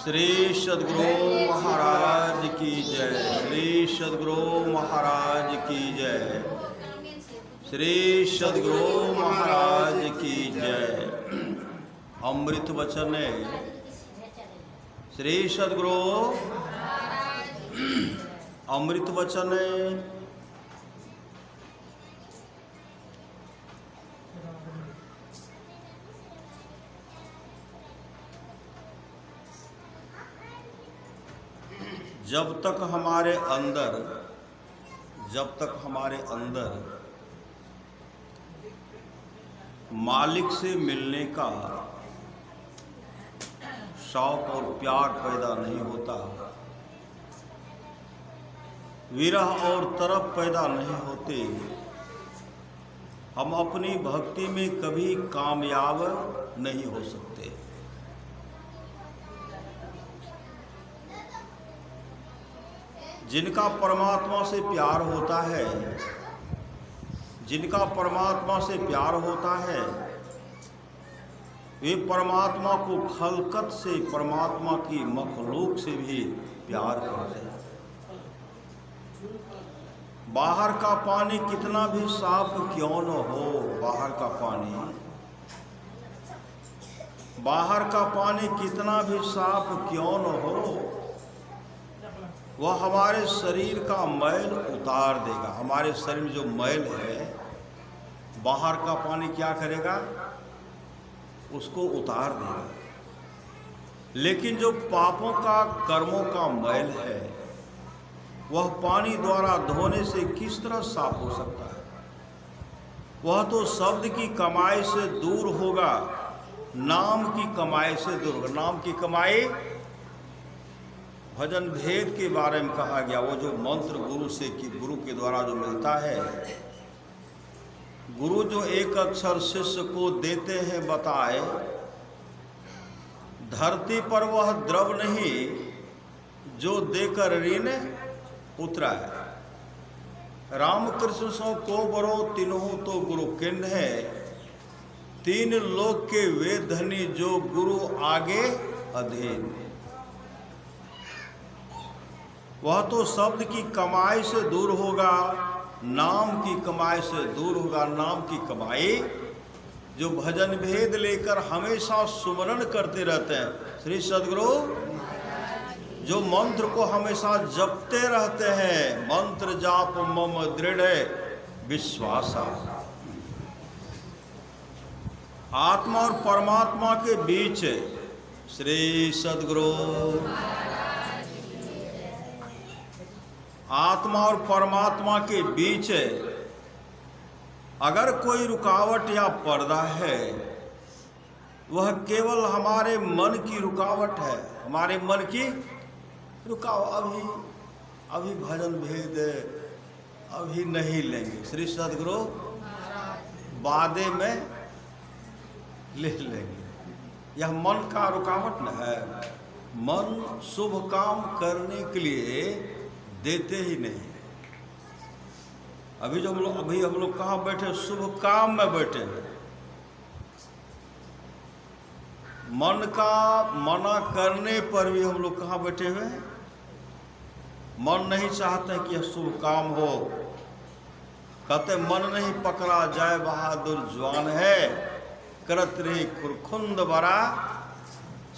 श्री सद्गुरु महाराज की जय। श्री सद्गुरु महाराज की जय। श्री सद्गुरु महाराज की जय। अमृत वचन है श्री सद्गुरु अमृत वचन है। जब तक हमारे अंदर मालिक से मिलने का शौक और प्यार पैदा नहीं होता, विरह और तरफ पैदा नहीं होते, हम अपनी भक्ति में कभी कामयाब नहीं हो सकते। जिनका परमात्मा से प्यार होता है, जिनका परमात्मा से प्यार होता है, वे परमात्मा को खलकत से, परमात्मा की मखलूक से भी प्यार करते हैं। बाहर का पानी कितना भी साफ क्यों न हो, बाहर का पानी कितना भी साफ क्यों न हो, वह हमारे शरीर का मैल उतार देगा। हमारे शरीर में जो मैल है, बाहर का पानी क्या करेगा? उसको उतार देगा। लेकिन जो पापों का, कर्मों का मैल है, वह पानी द्वारा धोने से किस तरह साफ हो सकता है? वह तो शब्द की कमाई से दूर होगा, नाम की कमाई से दूर होगा। नाम की कमाई भजन भेद के बारे में कहा गया। वो जो मंत्र गुरु के द्वारा जो मिलता है, गुरु जो एक अक्षर शिष्य को देते हैं बताए, धरती पर वह द्रव नहीं जो देकर ऋण उतरा है। रामकृष्ण सो को बरो तीनों तो गुरु किंड है, तीन लोक के वे धनी जो गुरु आगे अधीन। वह तो शब्द की कमाई से दूर होगा, नाम की कमाई से दूर होगा। नाम की कमाई जो भजन भेद लेकर हमेशा सुमरण करते रहते हैं, श्री सद्गुरु जो मंत्र को हमेशा जपते रहते हैं, मंत्र जाप मम दृढ़ विश्वास। आत्मा और परमात्मा के बीच श्री सद्गुरु आत्मा और परमात्मा के बीच अगर कोई रुकावट या पर्दा है, वह केवल हमारे मन की रुकावट है। हमारे मन की रुकावट। अभी भजन भेद अभी नहीं लेंगे, श्री सद्गुरु बादे में ले लेंगे। यह मन का रुकावट न है। मन शुभ काम करने के लिए देते ही नहीं। अभी हम लोग कहाँ बैठे? शुभ काम में बैठे हैं। मन का मना करने पर भी हम लोग कहाँ बैठे हुए हैं? मन नहीं चाहते कि यह शुभ काम हो। कहते मन नहीं पकड़ा जाए बहादुर जवान है, करत रे खुरखुंद बड़ा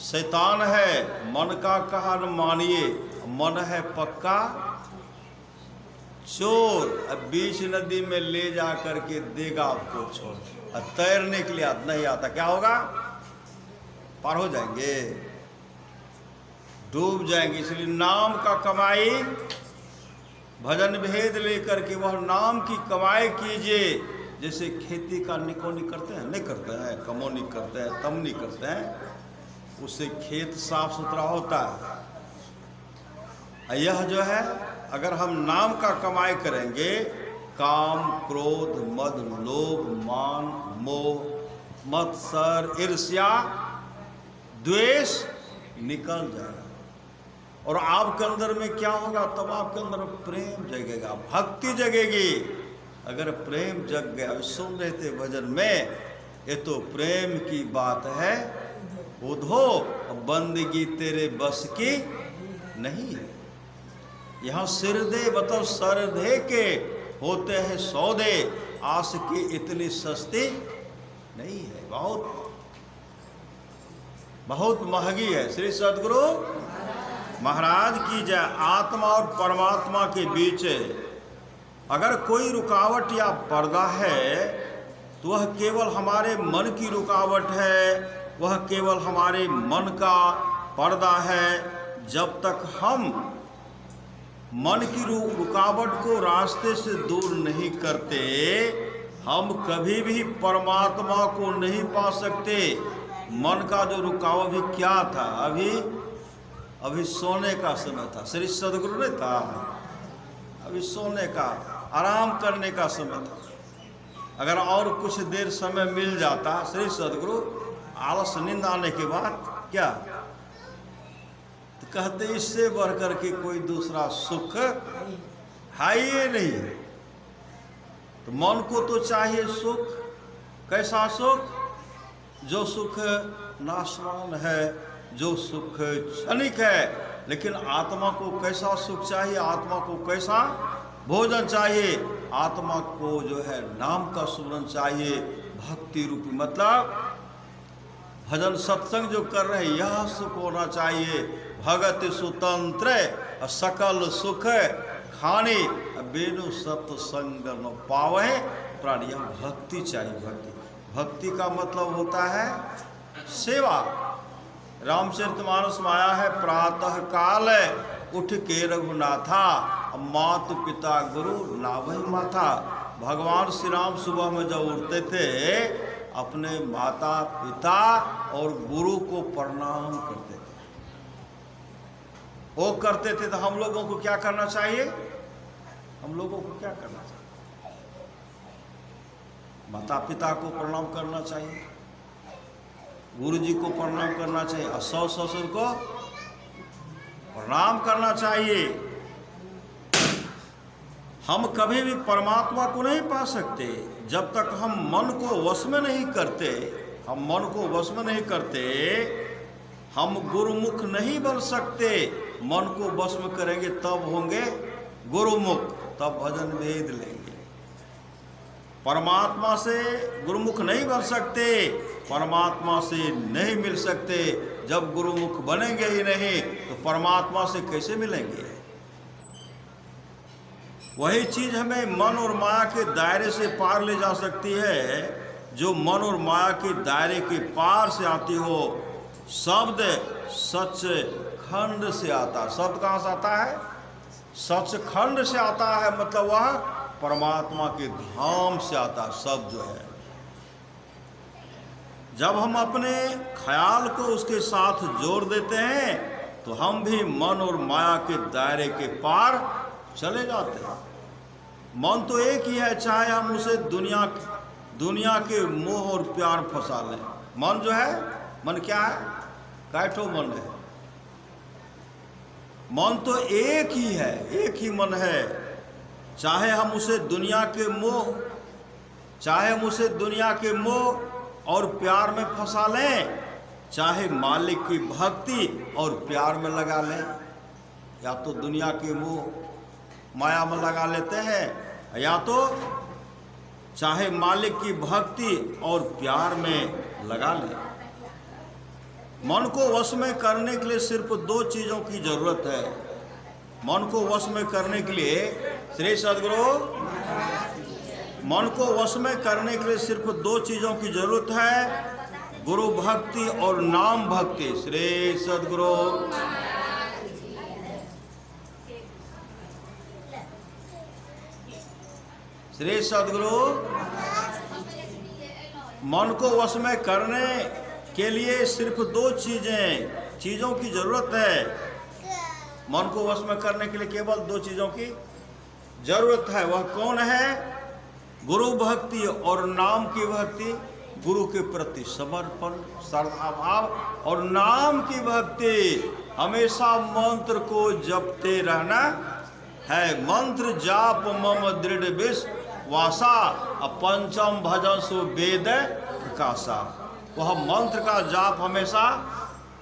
शैतान है। मन का कहा न मानिए, मन है पक्का चोर। अब बीच नदी में ले जा करके देगा आपको छोड़। अब तैरने के लिए नहीं आता, क्या होगा? पार हो जाएंगे, डूब जाएंगे। इसलिए नाम का कमाई, भजन भेद लेकर के वह नाम की कमाई कीजिए। जैसे खेती का निकोनी करते हैं, नहीं करते हैं, कमौनी करते हैं, तमनी करते हैं, उससे खेत साफ सुथरा होता है। यह जो है, अगर हम नाम का कमाई करेंगे, काम, क्रोध, मद, लोभ, मान, मोह, मत्सर, ईर्ष्या, द्वेष निकल जाएगा। और आपके अंदर में क्या होगा? तब आपके अंदर प्रेम जगेगा, भक्ति जगेगी। अगर प्रेम जग गया, सुन रहे थे भजन में, ये तो प्रेम की बात है उधो बंदगी तेरे बस की नहीं है। यहाँ सिर दे मतलब सर दे के होते हैं सौदे, आस की इतनी सस्ती नहीं है। बहुत बहुत महंगी है। श्री सद्गुरु महाराज की जय। आत्मा और परमात्मा के बीच अगर कोई रुकावट या पर्दा है तो वह केवल हमारे मन की रुकावट है, वह केवल हमारे मन का पर्दा है। जब तक हम मन की रुकावट को रास्ते से दूर नहीं करते, हम कभी भी परमात्मा को नहीं पा सकते। मन का जो रुकावट भी क्या था, अभी सोने का समय था। श्री सद्गुरु ने था अभी सोने का, आराम करने का समय था। अगर और कुछ देर समय मिल जाता, श्री सद्गुरु आलस नींद आने के बाद क्या तो कहते, इससे बढ़कर के कोई दूसरा सुख है ही नहीं। तो मन को तो चाहिए सुख। कैसा सुख? जो सुख नाशवान है, जो सुख क्षणिक है। लेकिन आत्मा को कैसा सुख चाहिए? आत्मा को कैसा भोजन चाहिए? आत्मा को जो है नाम का सुमरन चाहिए, भक्ति रूपी। मतलब भजन सत्संग जो कर रहे हैं, यह सुख होना चाहिए। भगत सुतंत्र सकल सुख खाने, बेनु सत्संग न पावे प्राणी। भक्ति चाहिए। भक्ति का मतलब होता है सेवा। रामचरितमानस में आया है, प्रातः काल उठ के रघुनाथा, मातु पिता गुरु नाभि माथा। भगवान श्री राम सुबह में जब उठते थे, अपने माता पिता और गुरु को प्रणाम करते थे। वो करते थे, तो हम लोगों को क्या करना चाहिए? हम लोगों को क्या करना चाहिए? माता पिता को प्रणाम करना चाहिए, गुरु जी को प्रणाम करना चाहिए, और सास ससुर को प्रणाम करना चाहिए। हम कभी भी परमात्मा को नहीं पा सकते जब तक हम मन को वश में नहीं करते। हम मन को वश में नहीं करते, हम गुरुमुख नहीं बन सकते। मन को वश में करेंगे तब होंगे गुरुमुख, तब भजन वेद लेंगे। परमात्मा से गुरुमुख नहीं बन सकते, परमात्मा से नहीं मिल सकते। जब गुरुमुख बनेंगे ही नहीं तो परमात्मा से कैसे मिलेंगे? वही चीज हमें मन और माया के दायरे से पार ले जा सकती है, जो मन और माया के दायरे के पार से आती हो। शब्द सच खंड से आता। शब्द कहाँ से आता है? सचखंड से आता है। मतलब वह परमात्मा के धाम से आता है। शब्द जो है, जब हम अपने ख्याल को उसके साथ जोड़ देते हैं तो हम भी मन और माया के दायरे के पार चले जाते हैं। मन तो एक ही है, चाहे हम उसे दुनिया के मोह और प्यार फंसा लें। मन जो है, मन क्या है? कैठो मन है। मन तो एक ही है, एक ही मन है। चाहे हम उसे दुनिया के मोह और प्यार में फंसा लें, चाहे मालिक की भक्ति और प्यार में लगा लें। या तो दुनिया के मोह माया में लगा लेते हैं, या तो चाहे मालिक की भक्ति और प्यार में लगा लें। मन को वश में करने के लिए सिर्फ दो चीज़ों की जरूरत है। मन को वश में करने के लिए श्री सद्गुरु, मन को वश में करने के लिए सिर्फ दो चीज़ों की जरूरत है, गुरु भक्ति और नाम भक्ति। श्री सद्गुरु श्री सद्गुरु मन को वश में करने के लिए सिर्फ दो चीज़ों की जरूरत है। मन को वश में करने के लिए केवल दो चीज़ों की जरूरत है। वह कौन है? गुरु भक्ति और नाम की भक्ति। गुरु के प्रति समर्पण, श्रद्धा भाव, और नाम की भक्ति। हमेशा मंत्र को जपते रहना है। मंत्र जाप मम दृढ़ विश्वासा, पंचम भजन सो वेद प्रकाशा। वह मंत्र का जाप हमेशा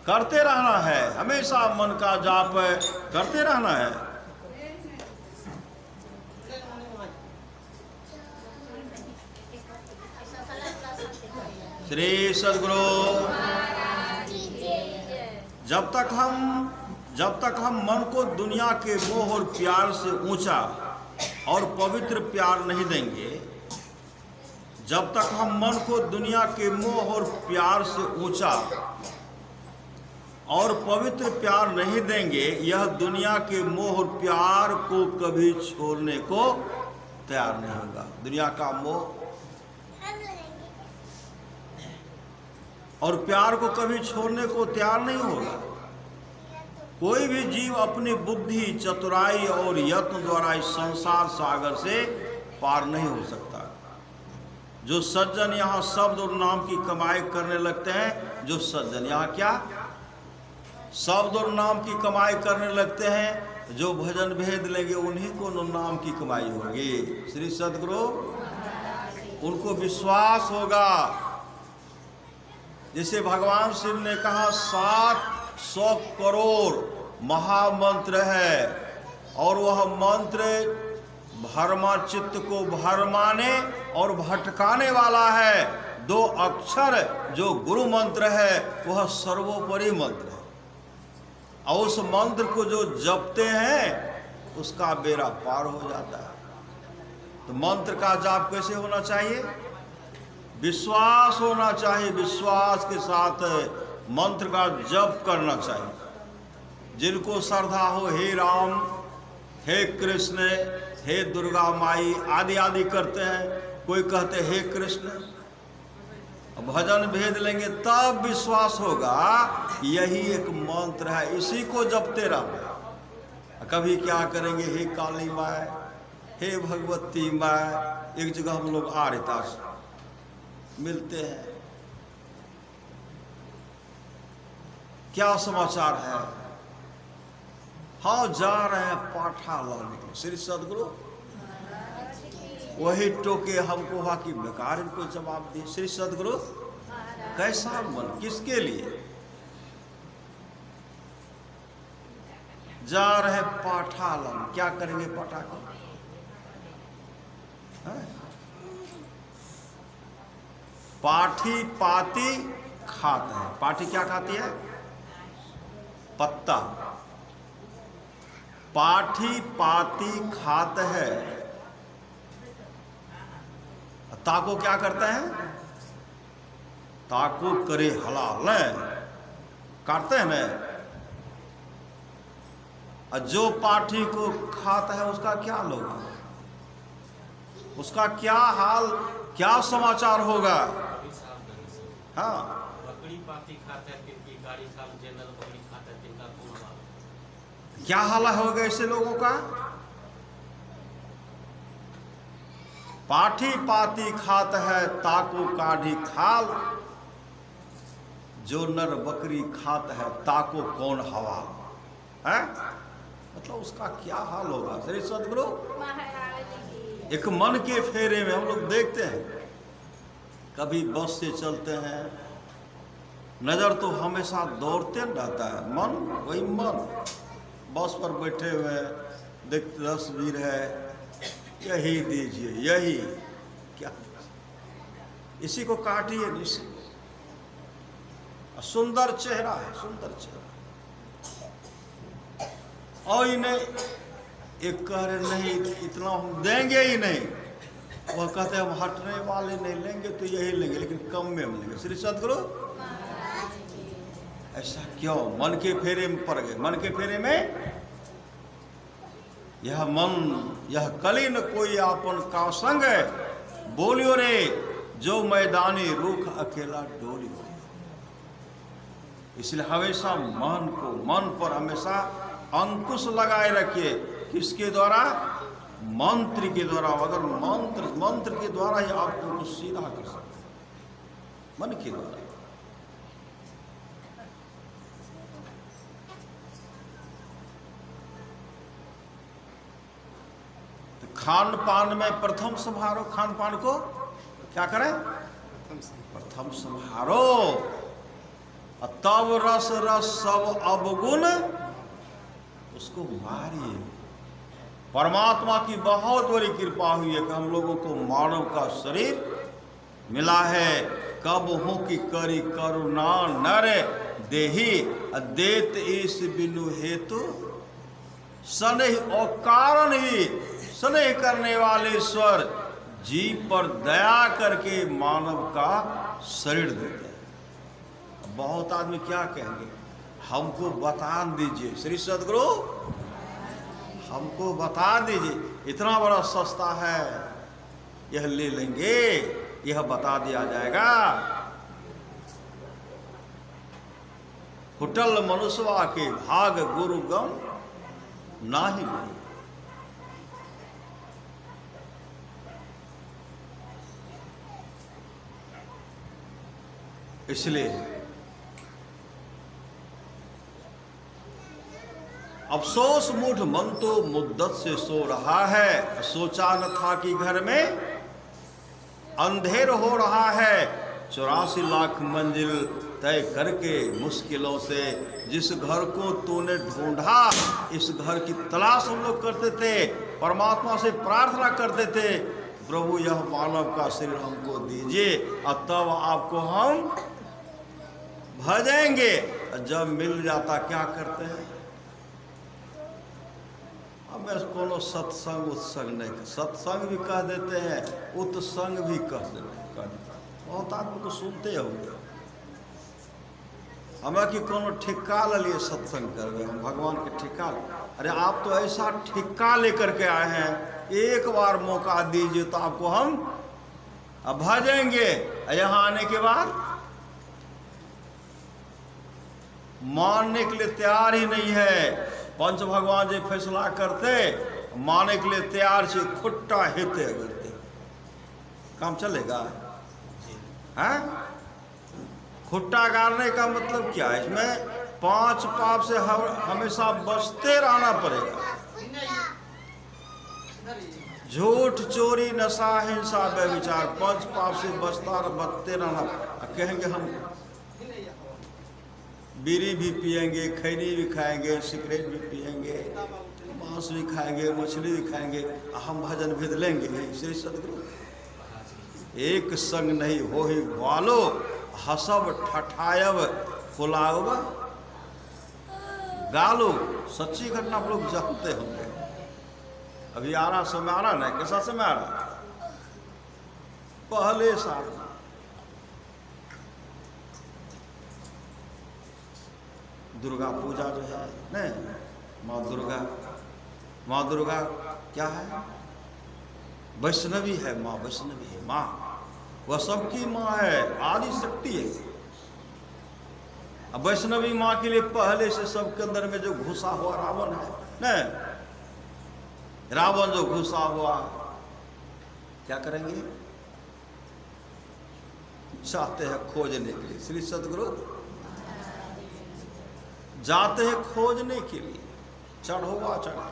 करते रहना है, हमेशा मन का जाप करते रहना है। श्री सद्गुरु जब तक हम मन को दुनिया के मोह और प्यार से ऊंचा और पवित्र प्यार नहीं देंगे, जब तक हम मन को दुनिया के मोह और प्यार से ऊंचा और पवित्र प्यार नहीं देंगे, यह दुनिया के मोह और प्यार को कभी छोड़ने को तैयार नहीं होगा। दुनिया का मोह और प्यार को कभी छोड़ने को तैयार नहीं होगा। कोई भी जीव अपनी बुद्धि, चतुराई और यत्न द्वारा इस संसार सागर से पार नहीं हो सकता। जो सज्जन यहाँ शब्द और नाम की कमाई करने लगते हैं, जो सज्जन यहाँ क्या शब्द और नाम की कमाई करने लगते हैं, जो भजन भेद लेंगे उन्हीं को नाम की कमाई होगी। श्री सद्गुरु उनको विश्वास होगा। जैसे भगवान शिव ने कहा 700 करोड़ महामंत्र है और वह मंत्र भरमा चित्त को भरमाने और भटकाने वाला है। 2 अक्षर जो गुरु मंत्र है वह सर्वोपरि मंत्र है और उस मंत्र को जो जपते हैं उसका बेड़ा पार हो जाता है। तो मंत्र का जाप कैसे होना चाहिए? विश्वास होना चाहिए। विश्वास के साथ मंत्र का जप करना चाहिए। जिनको श्रद्धा हो, हे राम, हे कृष्ण, हे दुर्गा माई आदि आदि करते हैं, कोई कहते हे कृष्ण, भजन भेद लेंगे तब विश्वास होगा यही एक मंत्र है, इसी को जपते रहो। कभी क्या करेंगे, हे काली माई, हे भगवती माई। एक जगह हम लोग आरिता मिलते हैं, क्या समाचार है? हाँ, जा रहे हैं पाठा लाने के। श्री सद्गुरु वही टोके हमको हुआ कि बेकार इनको जवाब दिए। श्री सद्गुरु कैसा मन, किसके लिए जा रहे पाठा लाने? क्या करेंगे पाठा को? पाठी पाती खाते हैं। पाठी क्या खाती है? पत्ता। पाठी पाती खाते हैं। ताको क्या करते हैं? ताको करे हलाल काटते हैं ना। जो पाठी को खाता है उसका क्या होगा, उसका क्या हाल, क्या समाचार होगा? हाँ, बकरी पाती खाते हैं, तिनकी गाड़ी साल जनरल बकरी खाते हैं, तिनका कौन हाल? क्या हाल होगा ऐसे लोगों का? पाठी पाती खात है ताको काढ़ी खाल, जो नर बकरी खात है ताको कौन हवाल है। मतलब उसका क्या हाल होगा? श्री सद्गुरु एक मन के फेरे में हम लोग देखते हैं, कभी बस से चलते हैं, नजर तो हमेशा दौड़ते रहता है, मन वही मन बस पर बैठे हुए देखते तस्वीर है, यही दीजिए, यही क्या, इसी को काटिए निश्चित। सुंदर चेहरा है, सुंदर चेहरा, और इन्हें एक कह रहे नहीं इतना हम देंगे ही नहीं, वह कहते हैं हम हटने वाले नहीं, लेंगे तो यही लेंगे लेकिन कम में हम लेंगे। श्री सद्गुरु ऐसा क्यों? मन के फेरे में पड़ गए। मन के फेरे में यह मन यह कली न कोई आपन का संग है, बोलियो रे जो मैदानी रूख अकेला डोलियो। इसलिए हमेशा मन पर हमेशा अंकुश लगाए रखिए। किसके द्वारा? मंत्र के द्वारा। अगर मंत्र के द्वारा ही आपको कुछ सीधा कर सकते, मन के द्वारा। तो खान पान में प्रथम संभारो, खान पान को क्या करें? प्रथम संभारो। तब रस रस सब अवगुण उसको मारिए। परमात्मा की बहुत बड़ी कृपा हुई है कि हम लोगों को मानव का शरीर मिला है। कब हो कि करी करुणा नर देही देत ईश बिनु हेतु स्नेह और कारण ही स्नेह करने वाले ईश्वर जीव पर दया करके मानव का शरीर देते हैं। बहुत आदमी क्या कहेंगे, हमको बता दीजिए श्री सद्गुरु, हमको बता दीजिए, इतना बड़ा सस्ता है, यह ले लेंगे, यह बता दिया जाएगा। कुटल मनुष्यवा के भाग गुरु गम नाही नहीं। इसलिए अफसोस मूढ़ मन तो मुद्दत से सो रहा है, सोचा न था कि घर में अंधेर हो रहा है। 84 लाख मंजिल तय करके मुश्किलों से जिस घर को तूने ढूंढा, इस घर की तलाश हम लोग करते थे, परमात्मा से प्रार्थना करते थे, प्रभु यह मानव का शरीर हमको दीजिए और तब आपको हम भजेंगे। जब मिल जाता क्या करते हैं, अब कोनो सत्संग उत्संग नहीं, सत्संग भी कह देते हैं, उत्संग भी कह देते हैं। बहुत आदमी को सुनते होंगे, हमें कि कोनो ठिक्का ले लिए सत्संग करवे, हम भगवान के ठिक्का। अरे आप तो ऐसा ठिक्का लेकर के आए हैं, एक बार मौका दीजिए तो आपको हम भजेंगे। यहाँ आने के बाद मानने के लिए तैयार ही नहीं है। पंच भगवान जी फैसला करते, मानने के लिए तैयार से खुट्टा हेते करते, काम चलेगा? हैं? खुट्टा गाड़ने का मतलब क्या है? इसमें 5 पाप से हमेशा बचते रहना पड़ेगा। झूठ, चोरी, नशा, हिंसा, व्यभिचार, 5 पाप से बचते रहना। कहेंगे हम बीड़ी भी पिएंगे, खैनी भी खाएंगे, सिगरेट भी पिएंगे, मांस भी खाएंगे, मछली भी खाएंगे, हम भजन भेद लेंगे। श्री सद्गुरु एक संग नहीं हो ही ग्वालो, हसब ठठायब फुलाव गालो। सच्ची घटना आप लोग जानते होंगे। अभी आ रहा समय आ रहा ना, कैसा समय आ रहा? पहले साल दुर्गा पूजा जो है नहीं, माँ दुर्गा क्या है? वैष्णवी है माँ, वैष्णवी है माँ, वह सबकी माँ है, आदि शक्ति है। अब वैष्णवी माँ के लिए पहले से सबके अंदर में जो घुसा हुआ रावण है नहीं, रावण जो घुसा हुआ, क्या करेंगे? चाहते हैं खोजने के लिए। श्री सद्गुरु जाते हैं खोजने के लिए, चढ़ोवा चढ़ा।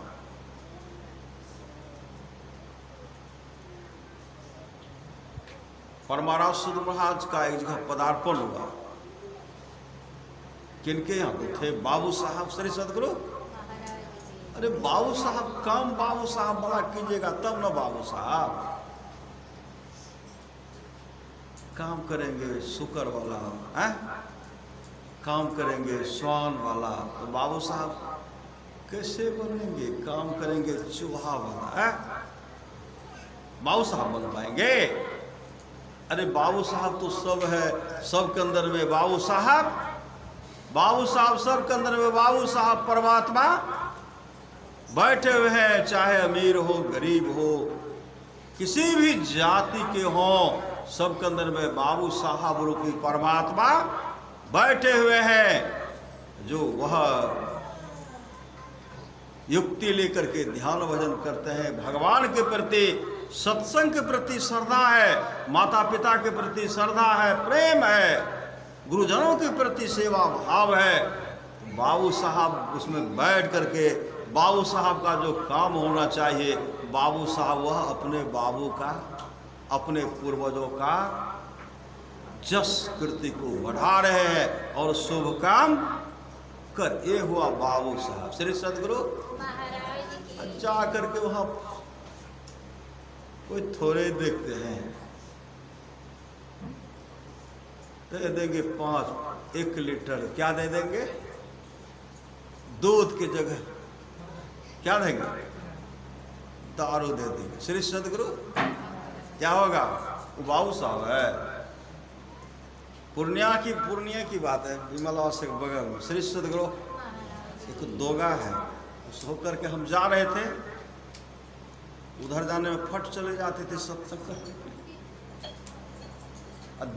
परमाराज सुध महाराज का एक जगह पदार्पण हुआ। किनके यहाँ थे? बाबू साहब श्री सद्गुरु। अरे बाबू साहब कम, बाबू साहब बड़ा कीजिएगा तब ना। बाबू साहब काम करेंगे शुक्र वाला है, काम करेंगे स्वान वाला, तो बाबू साहब कैसे बनेंगे? काम करेंगे चूहा वाला है, बाबू साहब बन पाएंगे? अरे बाबू साहब तो सब है, सबके अंदर में बाबू साहब, बाबू साहब सबके अंदर में बाबू साहब परमात्मा बैठे हुए हैं। चाहे अमीर हो, गरीब हो, किसी भी जाति के हो, सबके अंदर में बाबू साहब रूपी परमात्मा बैठे हुए हैं। जो वह युक्ति लेकर के ध्यान भजन करते हैं, भगवान के प्रति, सत्संग के प्रति श्रद्धा है, माता पिता के प्रति श्रद्धा है, प्रेम है, गुरुजनों के प्रति सेवा भाव है, बाबू साहब उसमें बैठ करके बाबू साहब का जो काम होना चाहिए, बाबू साहब वह अपने बाबू का, अपने पूर्वजों का जस कृति को बढ़ा रहे हैं और शुभ काम कर। ये हुआ बाबू साहब श्री सदगुरु जा करके वहां कोई थोड़े देखते हैं, दे देंगे 1 लीटर, क्या दे देंगे? दूध की जगह क्या देंगे? दारू दे देंगे। श्री सदगुरु क्या होगा? वो बाबू साहब है, पूर्णिया की बात है, विमला से बगल में श्री सदगुरु एक दोगा है। उस होकर के हम जा रहे थे, उधर जाने में फट चले जाते थे सत्संग करने के लिए।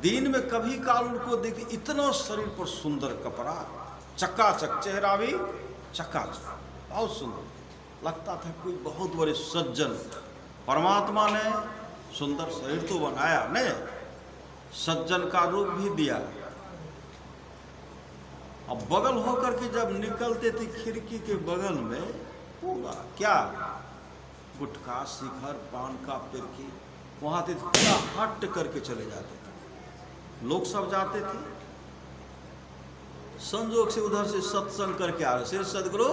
दिन में कभी काल उनको देखते, इतना शरीर पर सुंदर कपड़ा, चकाचक चेहरा भी चकाचक, बहुत सुंदर लगता था। कोई बहुत बड़े सज्जन, परमात्मा ने सुंदर शरीर तो बनाया, नहीं सज्जन का रूप भी दिया। अब बगल होकर के जब निकलते थे खिड़की के बगल में पूरा क्या गुटखा, शिखर, पान का पिरकी, वहां से पूरा हट करके चले जाते थे। लोग सब जाते थे, संजोग से उधर से सत्संग करके आ रहे, श्री सदगुरु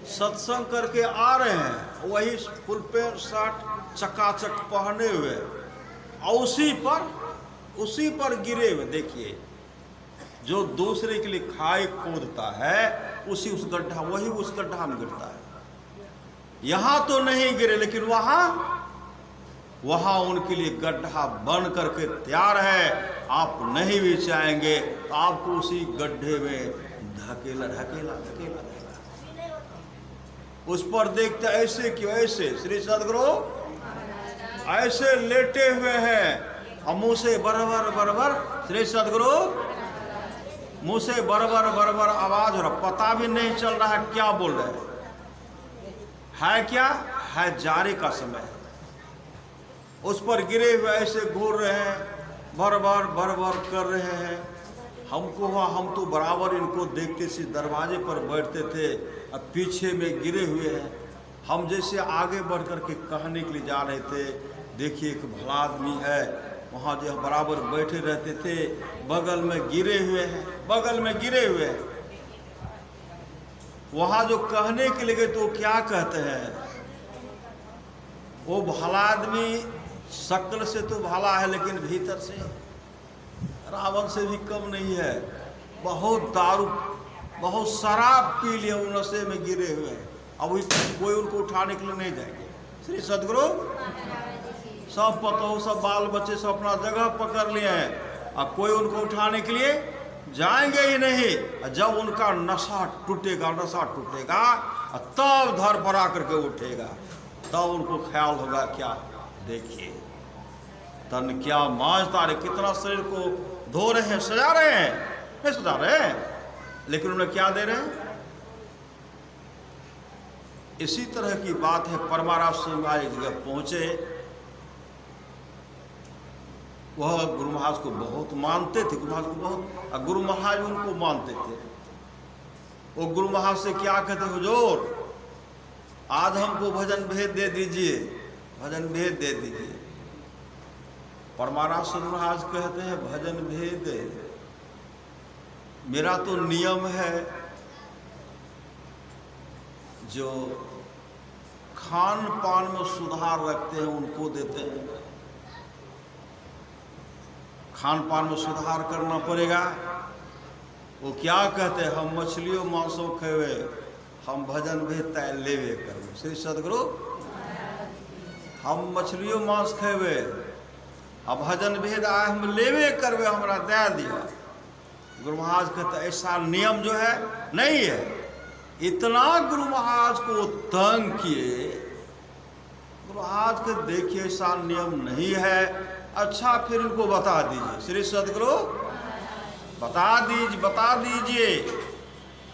सत्संग करके आ रहे हैं, वही फुल पैंट शर्ट चकाचक पहने हुए, और उसी पर गिरे हुए। देखिए, जो दूसरे के लिए खाई कूदता है उसी उस गड्ढा, वही उस गड्ढा में गिरता है। यहां तो नहीं गिरे, लेकिन वहां उनके लिए गड्ढा बन करके तैयार है। आप नहीं भी चाहेंगे तो आपको उसी गड्ढे में धकेला धकेला धकेला देगा। उस पर देखते ऐसे क्यों, ऐसे श्री सदगुरु ऐसे लेटे हुए हैं, और मुंह से बरबर बरबर, श्री सदगुरु मुंह से बरबर बरबर आवाज हो रहा, पता भी नहीं चल रहा है क्या बोल रहे हैं। है क्या है? जारे का समय। उस पर गिरे हुए ऐसे घूर रहे हैं, बरबर बरबर कर रहे हैं। हमको हुआ, हम तो बराबर इनको देखते से दरवाजे पर बैठते थे, अब पीछे में गिरे हुए हैं। हम जैसे आगे बढ़ कर के कहने के लिए जा रहे थे, देखिए एक भला आदमी है, वहाँ जो बराबर बैठे रहते थे, बगल में गिरे हुए हैं, बगल में गिरे हुए हैं। वहाँ जो कहने के लिए गए तो क्या कहते हैं? वो भला आदमी शक्ल से तो भला है, लेकिन भीतर से रावण से भी कम नहीं है। बहुत दारू, बहुत शराब पी लिए, वो नशे में गिरे हुए हैं। अब कोई उनको उठाने के लिए नहीं जाएंगे। श्री सदगुरु सब पतो, सब बाल बच्चे सब अपना जगह पकड़ लिए हैं, अब कोई उनको उठाने के लिए जाएंगे ही नहीं। जब उनका नशा टूटेगा तब धर पर आकर के उठेगा, तब उनको ख्याल होगा क्या, देखिए तन क्या मांझता रहे, कितना शरीर को धो रहे हैं, सजा रहे हैं, नहीं सजा रहे हैं, लेकिन उन्हें क्या दे रहे हैं? इसी तरह की बात है। परमाराज सिंह महाराज एक जगह पहुंचे, वह गुरु महाराज को बहुत मानते थे, गुरु महाराज को बहुत, और गुरु महाराज उनको मानते थे। वो गुरु महाराज से क्या कहते, हुजूर आज हमको भजन भेद दे दीजिए, भजन भेद दे दीजिए। परमाराज महाराज कहते हैं, भजन भेद मेरा तो नियम है, जो खान पान में सुधार रखते हैं उनको देते हैं। खान पान में सुधार करना पड़ेगा। वो क्या कहते हैं, हम मछलियों मांसों खेवे, हम भजन भेद तय लेवे करवे। श्री सदगुरु हम मछलियों मांस खेवे, अब भजन भेद आए हम लेवे करवे, हमारा दया दिया। गुरु महाराज कहते ऐसा नियम जो है नहीं है। इतना गुरु महाराज को तंग किए, गुरु महाराज के देखिए ऐसा नियम नहीं है। अच्छा फिर इनको बता दीजिए, श्री सदगुरु बता दीजिए।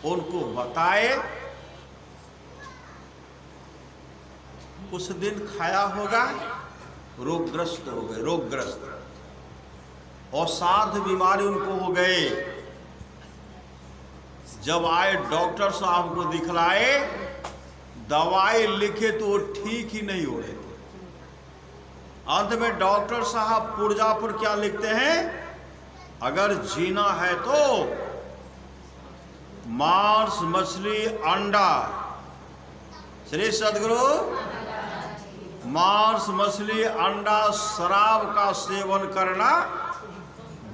उनको बताए, कुछ दिन खाया होगा, रोगग्रस्त हो गए, रोगग्रस्त असाध्य बीमारी उनको हो गए। जब आए डॉक्टर साहब को दिखलाए, दवाई लिखे तो वो ठीक ही नहीं हो रहे थे। अंत में डॉक्टर साहब पुर्जा पर क्या लिखते हैं? अगर जीना है तो मांस, मछली, अंडा। श्री सद्गुरु, मांस, मछली, अंडा, शराब का सेवन करना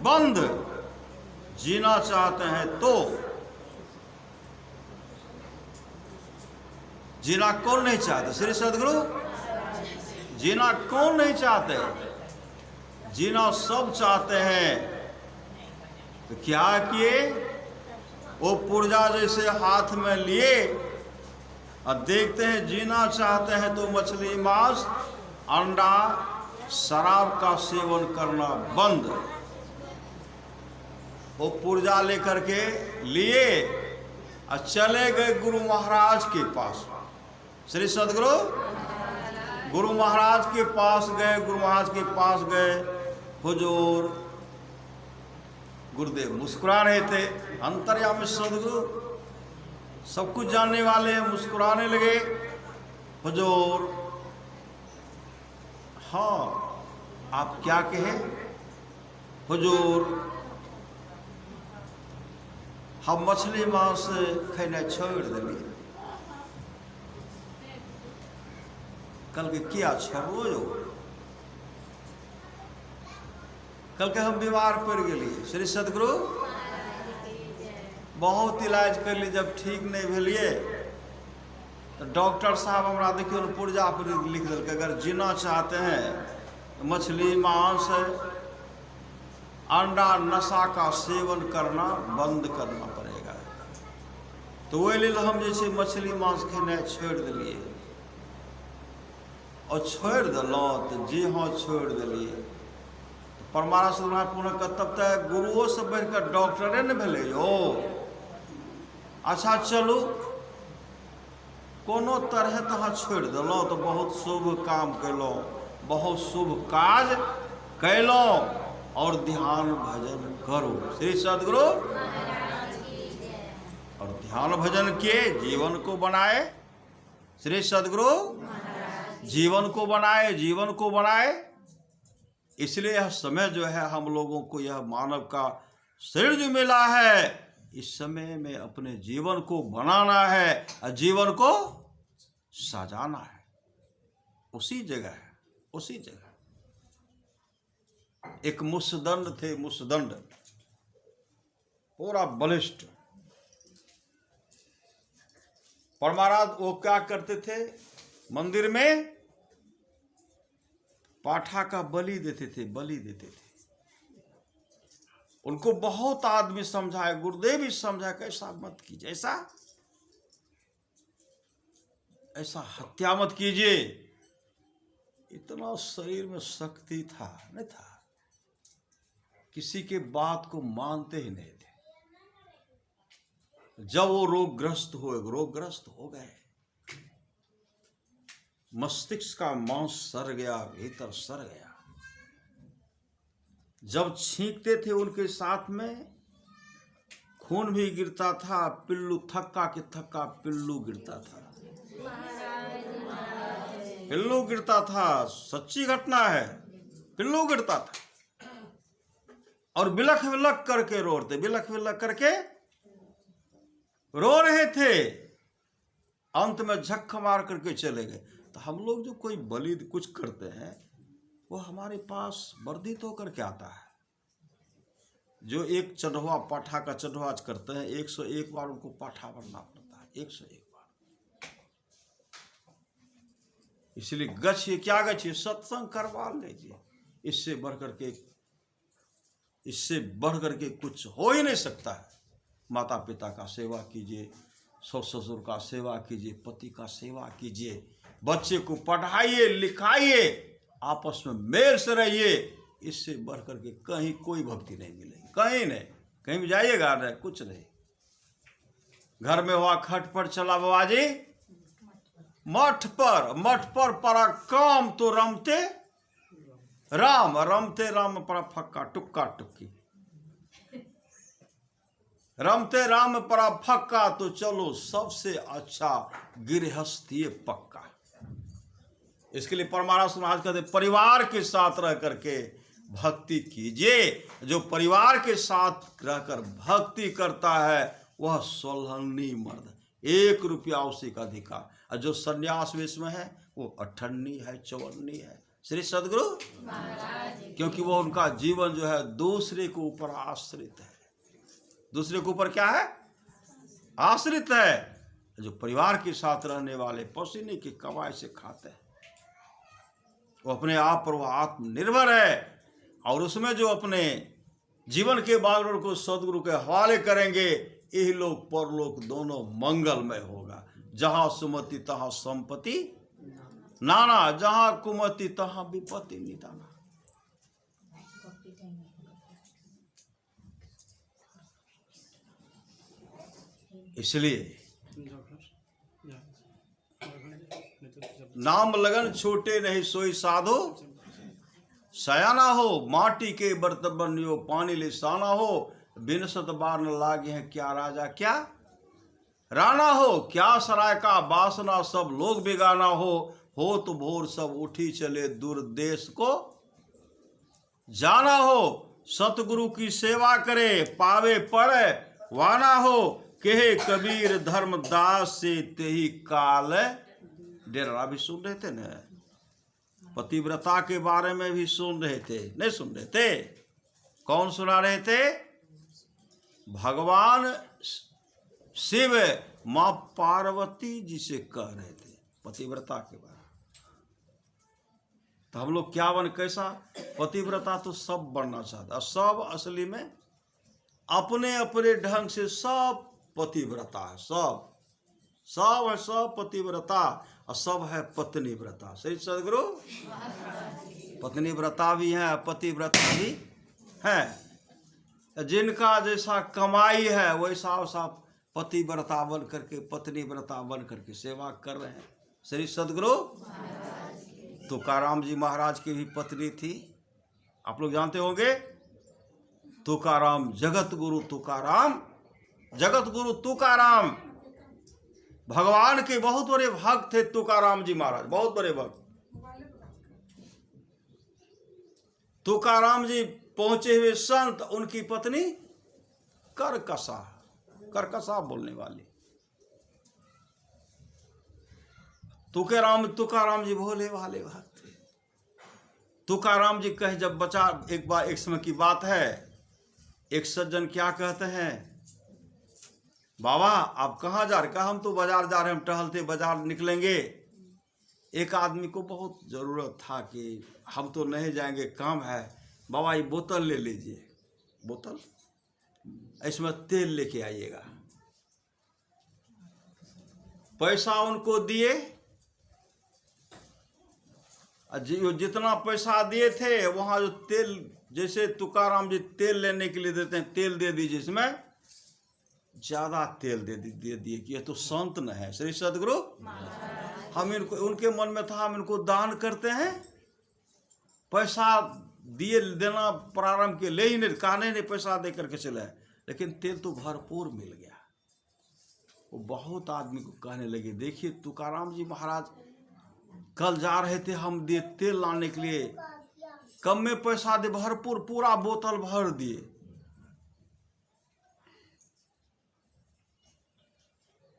बंद। जीना चाहते हैं तो। जीना कौन नहीं चाहते? श्री सद्गुरु, जीना कौन नहीं चाहते? जीना सब चाहते हैं। तो क्या किए? वो पुर्जा जैसे हाथ में लिए और देखते हैं जीना चाहते हैं तो मछली, मांस, अंडा, शराब का सेवन करना बंद। वो पुर्जा लेकर के लिए और चले गए गुरु महाराज के पास। श्री सद्गुरु, गुरु महाराज के पास गए। गुरु महाराज के पास गए। हुजूर, गुरुदेव मुस्कुरा रहे थे। अंतर्यामी सद्गुरु सब कुछ जानने वाले हैं, मुस्कुराने लगे। हुजूर, हाँ आप क्या कहे? हुजूर, हम मछली मांस खाना छोड़ दिली। कल के क्या छोड़ो जो? कल के हम बीमार पड़ गए। श्री सद्गुरु, बहुत इलाज कर ली, जब ठीक नहीं भेलिए तो डॉक्टर साहब हमारा देखियो पुर्जा पर लिख दिल के अगर जीना चाहते हैं तो मछली, मांस, अंडा, नशा का सेवन करना बंद करना पड़ेगा। तो वही लिए हम जैसे मछली मांस खेने छोड़ दिलिए। और छोड़ दिलों तो जी हाँ छोड़ दिलिए। परमानंद महापुर तब तक गुरुओं से बढ़कर डॉक्टरे न भेले यो। अच्छा चलू, कोनो तरह तहाँ छोड़ दिलों तो बहुत शुभ काम कैलों, बहुत शुभ काज कैलों। और ध्यान भजन करो। श्री सद्गुरु, और ध्यान भजन के जीवन को बनाए। श्री सद्गुरु, जीवन को बनाए, जीवन को बनाए। इसलिए यह समय जो है हम लोगों को, यह मानव का शरीर जो मिला है, इस समय में अपने जीवन को बनाना है और जीवन को सजाना है। उसी जगह है, उसी जगह। एक मुसदंड थे, मुसदंड पूरा बलिष्ठ। परमाराध वो क्या करते थे? मंदिर में पाठा का बलि देते थे, बलि देते थे। उनको बहुत आदमी समझाए, गुरुदेव भी समझाए कि ऐसा मत कीजिए, ऐसा हत्या मत कीजिए। इतना शरीर में शक्ति था नहीं था, किसी के बात को मानते ही नहीं थे। जब वो रोगग्रस्त हो गए, मस्तिष्क का मांस सर गया, भीतर सर गया। जब छींकते थे उनके साथ में खून भी गिरता था, पिल्लू थक्का के थक्का पिल्लू गिरता था, पिल्लू गिरता था। सच्ची घटना है, पिल्लू गिरता था। और बिलख बिलख करके रोते, बिलख बिलख करके रो रहे थे। अंत में झक मार करके चले गए। तो हम लोग जो कोई बलि कुछ करते हैं, वो हमारे पास वर्धित होकर के आता है। जो एक चढ़वा, पाठा का चढ़वा करते हैं, 101 बार उनको पाठा भरना पड़ता है, 101 बार। इसलिए गच्छिए, क्या गच्छिए? सत्संग करवा लीजिए। इससे बढ़ करके कुछ हो ही नहीं सकता है। माता पिता का सेवा कीजिए, ससुर ससुर का सेवा कीजिए, पति का सेवा कीजिए, बच्चे को पढ़ाइए लिखाइए, आपस में मेल से रहिए। इससे बढ़ करके कहीं कोई भक्ति नहीं मिलेगी, कहीं नहीं। कहीं भी जाइएगा नहीं, कुछ नहीं। घर में हुआ खटपट चला बाबाजी, मठ पर परा काम तो रमते राम, रमते राम परा फक्का टुक्का टुक्की। रमते राम परा फक्का तो चलो सबसे अच्छा गृहस्थी पक्का। इसके लिए परमाराश महाराज कहते परिवार के साथ रह करके भक्ति कीजिए। जो परिवार के साथ रहकर भक्ति करता है वह सोलहनी मर्द, 1 रुपया उसी का अधिकार। और जो संन्यास वेश में है वो 58 है, 54 है। श्री सदगुरु क्योंकि वो उनका जीवन जो है दूसरे के ऊपर आश्रित है। दूसरे के ऊपर क्या है? आश्रित है। जो परिवार के साथ रहने वाले पसीने की कमाई से खाते हैं, वो अपने आप पर वो आत्मनिर्भर है। और उसमें जो अपने जीवन के बागडोर को सदगुरु के हवाले करेंगे, यही लोक परलोक दोनों मंगलमय होगा। जहां सुमति तहां संपत्ति नाना, जहां कुमति तहां विपत्ति निदाना। इसलिए नाम लगन छूटे नहीं सोई साधो, सयाना हो माटी के बर्तन बनियो पानी लिसाना हो। बिनसत बार न लागे हैं क्या राजा क्या राना हो। क्या सराय का बासना सब लोग बेगाना हो तो भोर सब उठी चले दूर देश को जाना हो। सतगुरु की सेवा करे पावे पड़े वाना हो। कहे कबीर धर्मदास से तेही काल डेरा। भी सुन रहे थे ना, पतिव्रता के बारे में भी सुन रहे थे, नहीं सुन रहे थे? कौन सुना रहे थे? भगवान शिव मां पार्वती जी से कह रहे थे पतिव्रता के बारे में। तो हम लोग क्या बन, कैसा पतिव्रता? तो सब बनना चाहता, सब असली में अपने अपने ढंग से सब पतिव्रता है। सब है, सब पतिव्रता और सब है पत्नी व्रता। सही सदगुरु पत्नी व्रता भी है, पतिव्रता भी है। जिनका जैसा कमाई है वैसा वैसा पतिव्रता बन करके, पत्नी व्रता बन करके सेवा कर रहे हैं। श्री सदगुरु तुकाराम जी महाराज की भी पत्नी थी, आप लोग जानते होंगे। तुकाराम जगत गुरु तुकाराम, जगत गुरु तुकाराम भगवान के बहुत बड़े भक्त थे। तुकाराम जी महाराज बहुत बड़े भक्त। तुकाराम जी पहुंचे हुए संत, उनकी पत्नी करकसा बोलने वाली। तुकाराम जी भोले भाले भक्त थे। तुकाराम जी कहे जब बचा, एक समय की बात है, एक सज्जन क्या कहते हैं, बाबा आप कहाँ जा रहे? कहा हम तो बाजार जा रहे हैं, हम टहलते बाजार निकलेंगे। एक आदमी को बहुत ज़रूरत था कि हम तो नहीं जाएंगे, काम है। बाबा ये बोतल ले लीजिए, बोतल इसमें तेल लेके आइएगा। पैसा उनको दिए, जितना पैसा दिए थे वहाँ जो तेल, जैसे तुकाराम जी तेल लेने के लिए देते हैं, तेल दे दीजिए, इसमें ज्यादा तेल दे दिए कि ये तो संत न है। श्री सदगुरु हम इनको, उनके मन में था हम इनको दान करते हैं, पैसा दिए देना प्रारंभ के ले ही नहीं, कहने नहीं पैसा दे करके चले, लेकिन तेल तो भरपूर मिल गया। वो बहुत आदमी को कहने लगे, देखिए तुकाराम जी महाराज कल जा रहे थे हम दिए तेल लाने के लिए, कम में पैसा दे भरपूर पूरा बोतल भर दिए।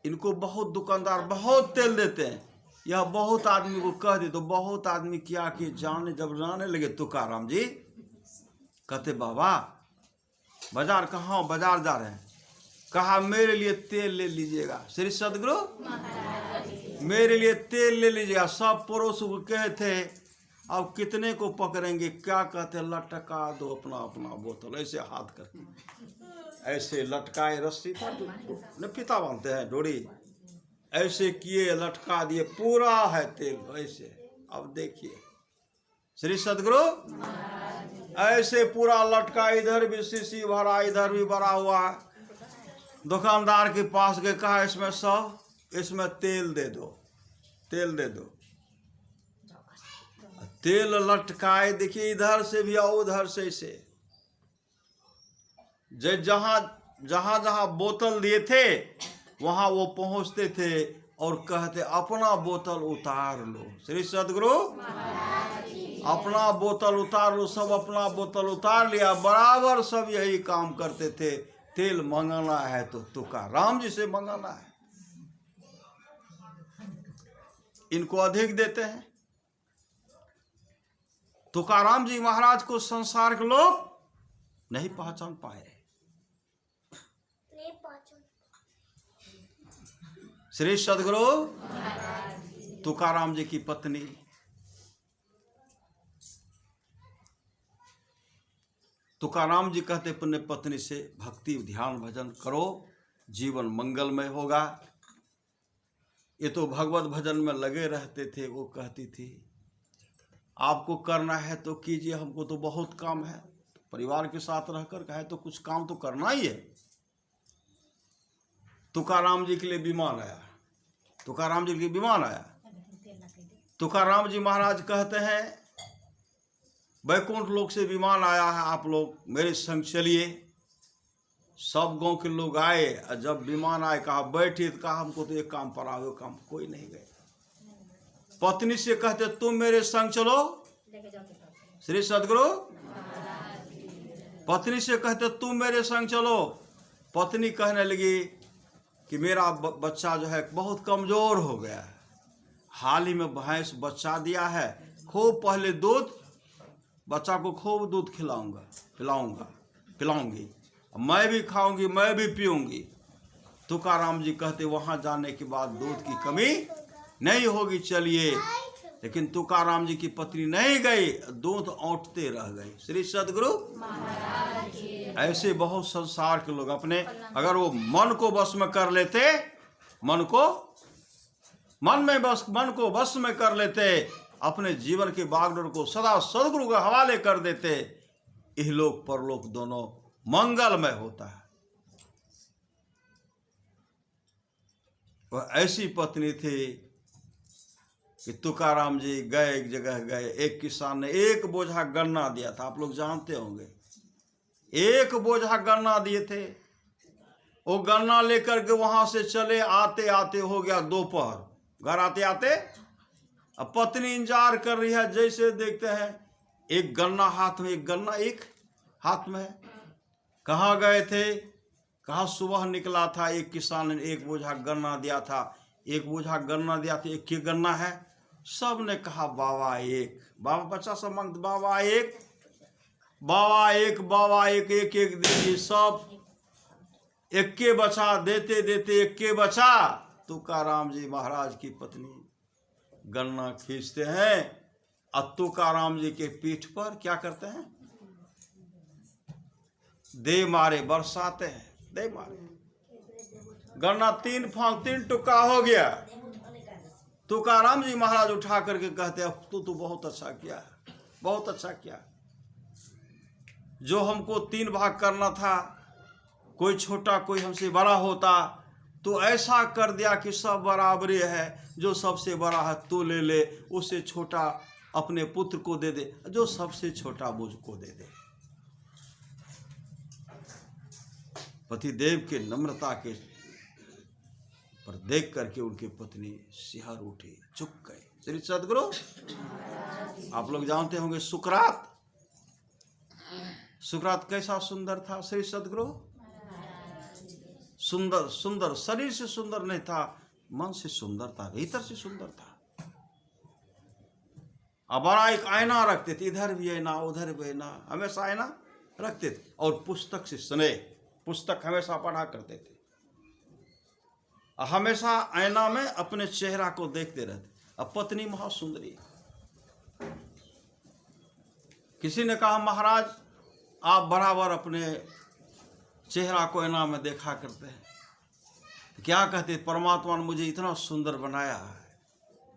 इनको बहुत दुकानदार बहुत तेल देते हैं, यह बहुत आदमी को कह दे तो बहुत आदमी क्या कि जब जाने लगे तुकाराम जी कहते बाबा बाजार कहाँ? बाजार जा रहे हैं। कहा मेरे लिए तेल ले लीजिएगा। श्री सदगुरु मेरे लिए तेल ले लीजिएगा। सब पड़ोस को कहे थे अब कितने को पकड़ेंगे? क्या कहते? लटका दो अपना अपना बोतल, ऐसे हाथ करके ऐसे लटकाए, रस्सी था न फीता बांधते हैं डोरी, ऐसे किए लटका दिए, पूरा है तेल ऐसे। अब देखिए श्री सदगुरु ऐसे पूरा लटका, इधर भी शीशी भरा, इधर भी भरा हुआ। दुकानदार के पास गए, कहा इसमें सब, इसमें तेल दे दो, तेल दे दो। तेल लटकाए, देखिए इधर से भी और उधर से ऐसे, जहां जहां बोतल दिए थे वहां वो पहुंचते थे, और कहते अपना बोतल उतार लो। श्री सदगुरु अपना बोतल उतार लो। सब अपना बोतल उतार लिया, बराबर सब यही काम करते थे। तेल मंगाना है तो तुकाराम जी से मंगाना है, इनको अधिक देते हैं। तुकाराम जी महाराज को संसार के लोग नहीं पहचान पाए। श्री सदगुरु तुकाराम जी की पत्नी तुकाराम जी कहते अपने पत्नी से भक्ति ध्यान भजन करो, जीवन मंगलमय होगा। ये तो भगवत भजन में लगे रहते थे। वो कहती थी आपको करना है तो कीजिए, हमको तो बहुत काम है। परिवार के साथ रहकर कहे तो कुछ काम तो करना ही है। तुकाराम जी के लिए विमान आया, तुकाराम जी के लिए विमान आया। तुकाराम जी महाराज कहते हैं वैकुंठ लोक से विमान आया है, आप लोग मेरे संग चलिए। सब गांव के लोग आए, और जब विमान आए कहा बैठिए, तो कहा हमको तो एक काम पर आओ, काम कोई नहीं गए। पत्नी से कहते तुम मेरे संग चलो। श्री सदगुरु पत्नी से कहते तुम मेरे संग चलो। पत्नी कहने लगी कि मेरा बच्चा जो है बहुत कमजोर हो गया है, हाल ही में भैंस बच्चा दिया है, खूब पहले दूध, बच्चा को खूब दूध पिलाऊंगी, मैं भी खाऊंगी, मैं भी पीऊंगी। तुकाराम जी कहते वहां जाने के बाद दूध की कमी नहीं होगी, चलिए। लेकिन तुकाराम जी की पत्नी नहीं गई, दूध औंटते रह गई। श्री सदगुरु ऐसे बहुत संसार के लोग अपने, अगर वो मन को बस में कर लेते, मन को बस में कर लेते, अपने जीवन के बागडोर को सदा सदगुरु के हवाले कर देते, इहलोक परलोक दोनों मंगलमय होता है। वह ऐसी पत्नी थी कि तुकाराम जी गए, एक जगह गए, एक किसान ने एक बोझा गन्ना दिया था, आप लोग जानते होंगे। एक बोझा गन्ना दिए थे, वो गन्ना लेकर के वहां से चले, आते आते हो गया दोपहर। घर आते आते अब पत्नी इंतजार कर रही है, जैसे देखते हैं एक गन्ना हाथ में, एक गन्ना एक हाथ में है। कहाँ गए थे? कहाँ सुबह निकला था, एक किसान ने एक बोझा गन्ना दिया था, एक बोझा गन्ना दिया था, एक ही गन्ना है। सब ने कहा बाबा एक, बाबा बच्चा सब मांगते बाबा एक, बाबा एक, बाबा एक, एक एक दीजिए। सब एक के बचा, देते देते एक के बचा। तुकाराम जी महाराज की पत्नी गन्ना खींचते हैं, और तुकाराम जी के पीठ पर क्या करते हैं? दे मारे बरसाते हैं, दे मारे। गन्ना 3 टुकड़ा हो गया। तुकाराम जी महाराज उठा करके कहते हैं तू बहुत अच्छा किया, बहुत अच्छा किया। जो हमको 3 भाग करना था, कोई छोटा कोई हमसे बड़ा होता, तो ऐसा कर दिया कि सब बराबरी है। जो सबसे बड़ा है तू ले ले, उससे छोटा अपने पुत्र को दे दे, जो सबसे छोटा मुझको दे दे। पतिदेव के नम्रता के पर देख करके उनकी पत्नी सिहर उठी, चुप गए। श्री सदगुरु आप लोग जानते होंगे सुकरात, सुकरात कैसा सुंदर था। श्री सदगुरु सुंदर सुंदर, शरीर से सुंदर नहीं था, मन से सुंदर था, भीतर से सुंदर था। अब बड़ा एक आईना रखते थे, इधर भी आईना उधर भी आईना, हमेशा आईना रखते थे। और पुस्तक से स्नेह, पुस्तक हमेशा पढ़ा करते थे, हमेशा आईना में अपने चेहरा को देखते रहते। अब पत्नी महासुंदरी, किसी ने कहा महाराज आप बराबर अपने चेहरा को आईना में देखा करते हैं, क्या कहते? परमात्मा ने मुझे इतना सुंदर बनाया है,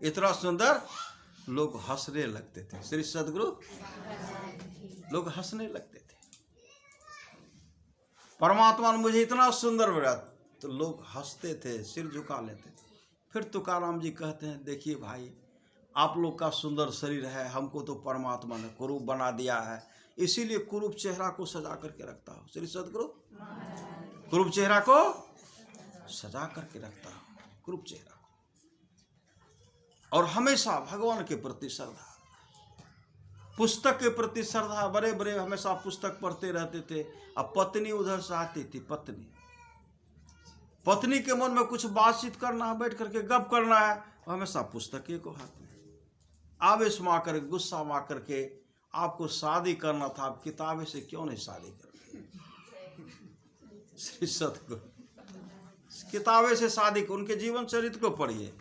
इतना सुंदर। लोग हंसने लगते थे। श्री सदगुरु लोग हंसने लगते थे। परमात्मा ने मुझे इतना सुंदर बनाया, तो लोग हंसते थे, सिर झुका लेते थे। फिर तुकाराम जी कहते हैं देखिए भाई, आप लोग का सुंदर शरीर है, हमको तो परमात्मा ने कुरूप बना दिया है, इसीलिए कुरूप चेहरा को सजा करके रखता हूँ। श्री सदगुरु कुरूप चेहरा को सजा करके रखता हूँ, कुरूप चेहरा को। और हमेशा भगवान के प्रति श्रद्धा, पुस्तक के प्रति श्रद्धा। बड़े बड़े हमेशा पुस्तक पढ़ते रहते थे। अब पत्नी उधर से आती थी, पत्नी के मन में कुछ बातचीत करना है, बैठ करके गप करना है, हमेशा पुस्तक को हाथ में, आवेश में आकर, गुस्सा में आकर के आपको शादी करना था, आप किताबें से क्यों नहीं शादी करते? श्री सतगुरु किताबें से शादी, उनके जीवन चरित्र को पढ़िए,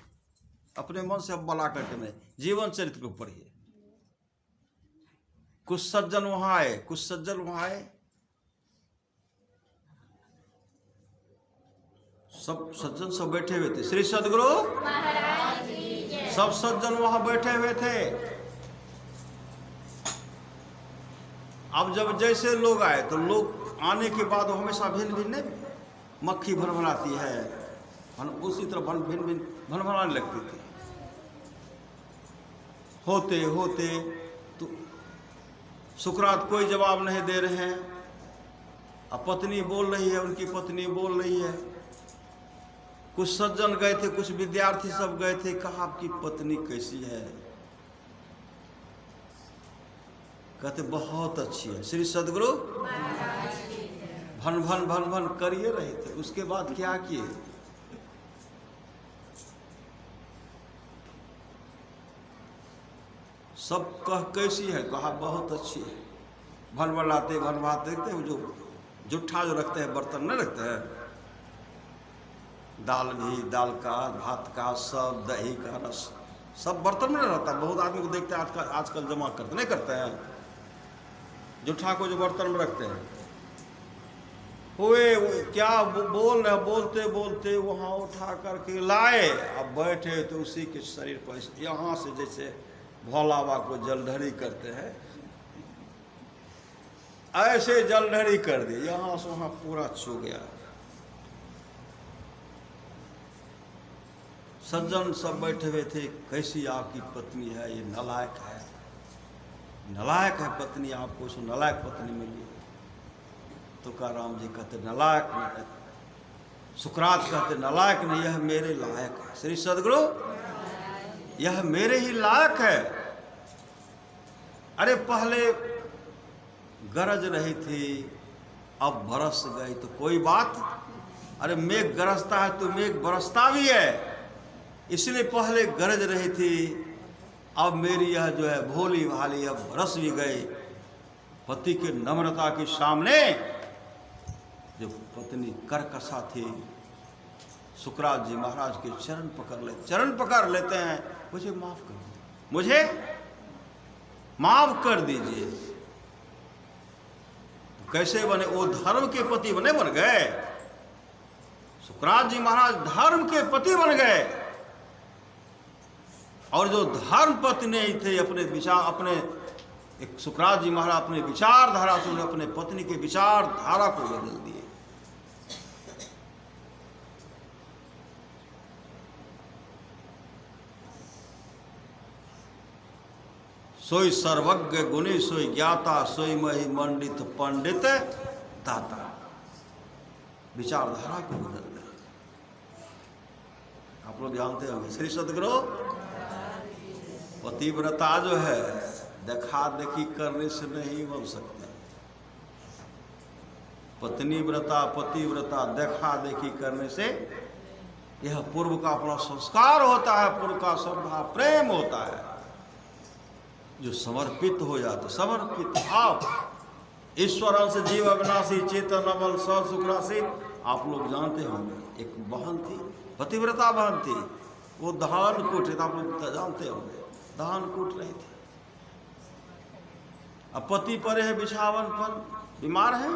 अपने मन से अब बला करके नहीं, जीवन चरित्र को पढ़िए। कुछ सज्जन वहां आए, कुछ सज्जन वहां आए, सब सज्जन सब बैठे हुए थे। श्री सतगुरु सब सज्जन वहां बैठे हुए थे। अब जब जैसे लोग आए तो लोग आने के बाद हमेशा भिन्न भिन्न मक्खी भनभनाती है, उसी तरह भिन्न भिन्न भनभनाने लगती थी। होते होते तो सुकरात कोई जवाब नहीं दे रहे हैं। अब पत्नी बोल रही है, उनकी पत्नी बोल रही है। कुछ सज्जन गए थे, कुछ विद्यार्थी सब गए थे, कहा आपकी पत्नी कैसी है? कहते बहुत अच्छी है। श्री सद्गुरु भन भन भन भन करिए रहे थे। उसके बाद क्या किए? सब कह कैसी है? कहा बहुत अच्छी है। भनभनाते भनभनाते देखते हैं, जो जुट्ठा जो रखते हैं, बर्तन नहीं रखते हैं, दाल भी, दाल का, भात का, सब दही का रस सब बर्तन में रहता है। बहुत आदमी को देखते हैं आजकल जमा करते नहीं करते हैं, जुट्ठा को जो बर्तन में रखते हैं। हुए क्या बोल रहे, बोलते बोलते वहाँ उठा करके लाए। अब बैठे तो उसी के शरीर पर यहाँ से जैसे भोला बाबा को जलढरी करते हैं, ऐसे जलढरी कर दी, यहाँ से वहाँ पूरा छू गया। सज्जन सब बैठे हुए थे, कैसी आपकी पत्नी है? ये नालायक है, नालायक है पत्नी, आपको सो नालायक पत्नी मिली। तुकाराम जी कहते नालायक नहीं, सुकरात कहते नालायक नहीं, यह मेरे लायक है। श्री सद्गुरु यह मेरे ही लायक है। अरे पहले गरज रही थी, अब बरस गई तो कोई बात। अरे मेघ गरजता है तो मेघ बरसता भी है, इसलिए पहले गरज रही थी, अब मेरी यह जो है भोली भाली अब बरस भी गई। पति के नम्रता के सामने जो पत्नी करकसा थी, सुकरात जी महाराज के चरण पकड़ लेते हैं, मुझे माफ कर दीजिए, मुझे माफ कर दीजिए। तो कैसे बने? वो धर्म के पति बन गए। सुकरात जी महाराज धर्म के पति बन गए। और जो धर्म पति नहीं थे, अपने विचार, अपने एक सुकरात जी महाराज अपने विचारधारा से उन्हें अपने पत्नी के विचारधारा को बदल दिए। सोई सर्वज्ञ गुणी, सोई ज्ञाता, सोई मही मंडित पंडित दाता। विचारधारा को बदल दिया। आप लोग जानते होंगे श्री सद्गुरु पतिव्रता जो है देखा देखी करने से नहीं बन सकते। पत्नी व्रता, पतिव्रता देखा देखी करने से, यह पूर्व का अपना संस्कार होता है, पूर्व का श्रद्धा प्रेम होता है, जो समर्पित हो जाता। समर्पित आप ईश्वर अंश जीव अविनाशी चेतन अमल स सुखराशि। आप लोग जानते होंगे, एक बहन थी, पतिव्रता बहन थी, वो धान कूट, आप लोग जानते होंगे, धान कूट रही थी। अब पति पड़े है बिछावन पर, बीमार है,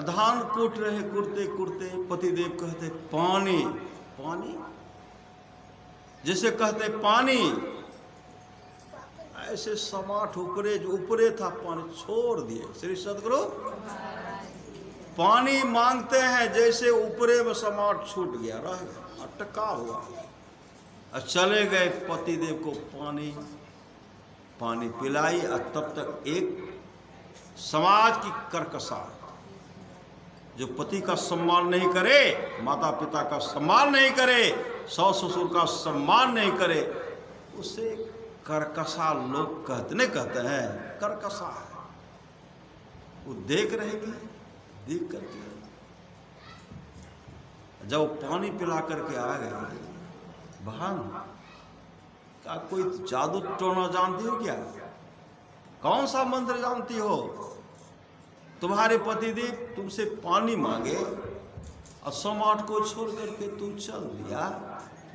धान कूट रहे, कूटते कूटते पतिदेव कहते पानी, पानी, जिसे कहते पानी, ऐसे समाट ऊपरे, जो ऊपरे था पानी छोड़ दिए। श्री सद्गुरु पानी मांगते हैं, जैसे ऊपरे में समाट छूट गया, रह गया, अटका हुआ। चले गए पतिदेव को पानी पानी पिलाई। और तब तक एक समाज की करकसा जो पति का सम्मान नहीं करे, माता पिता का सम्मान नहीं करे, सास ससुर का सम्मान नहीं करे, उसे करकसा लोग कहते हैं, करकसा है। वो देख रहेगी, देख करके जब पानी पिला करके आ गए, बहन क्या कोई जादू टोना जानती हो क्या? कौन सा मंत्र जानती हो? तुम्हारे पतिदेव तुमसे पानी मांगे और 108 को छोड़ करके तुम चल दिया,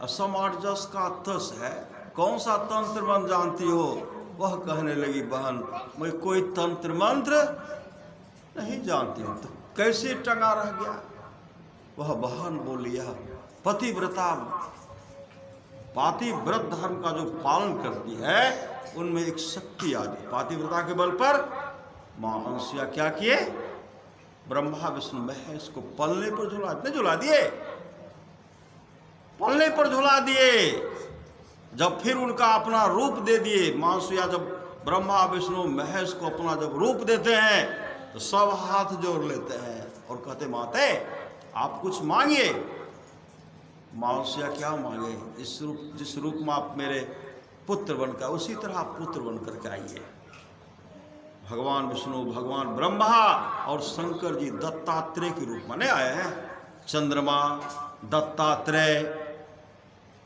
और 108 जस का तस है, कौन सा तंत्र मंत्र जानती हो? वह कहने लगी, बहन मैं कोई तंत्र मंत्र नहीं जानती हूं। तो कैसे टंगा रह गया? वह बहन बोलिया, पतिव्रता पातिव्रत धर्म का जो पालन करती है उनमें एक शक्ति आ गई। पातिव्रता के बल पर मां अंसुया क्या किए? ब्रह्मा विष्णु महेश को पल्ले पर झुला दिए, पल्ले पर झुला दिए। जब फिर उनका अपना रूप दे दिए, मां अंसुया जब ब्रह्मा विष्णु महेश को अपना जब रूप देते हैं तो सब हाथ जोड़ लेते हैं और कहते, माते आप कुछ मांगिए। मां अंसुया क्या मांगे? जिस रूप में आप मेरे पुत्र बनकर, उसी तरह आप पुत्र बनकर के आइए। भगवान विष्णु, भगवान ब्रह्मा और शंकर जी दत्तात्रेय के रूप में आए हैं। चंद्रमा, दत्तात्रेय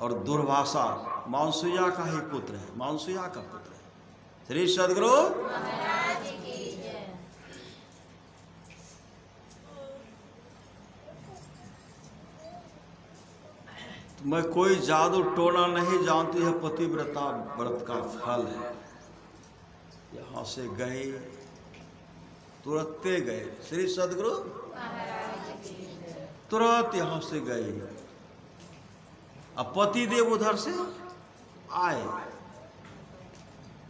और दुर्वासा मां अंसुया का ही पुत्र है, मां अंसुया का पुत्र है। श्री सद्गुरु मैं कोई जादू टोना नहीं जानती है, पतिव्रता व्रत का फल है। यहां से गए, तुरंत गए। श्री सद्गुरु तुरंत यहां से गए। अब पतिदेव उधर से आए।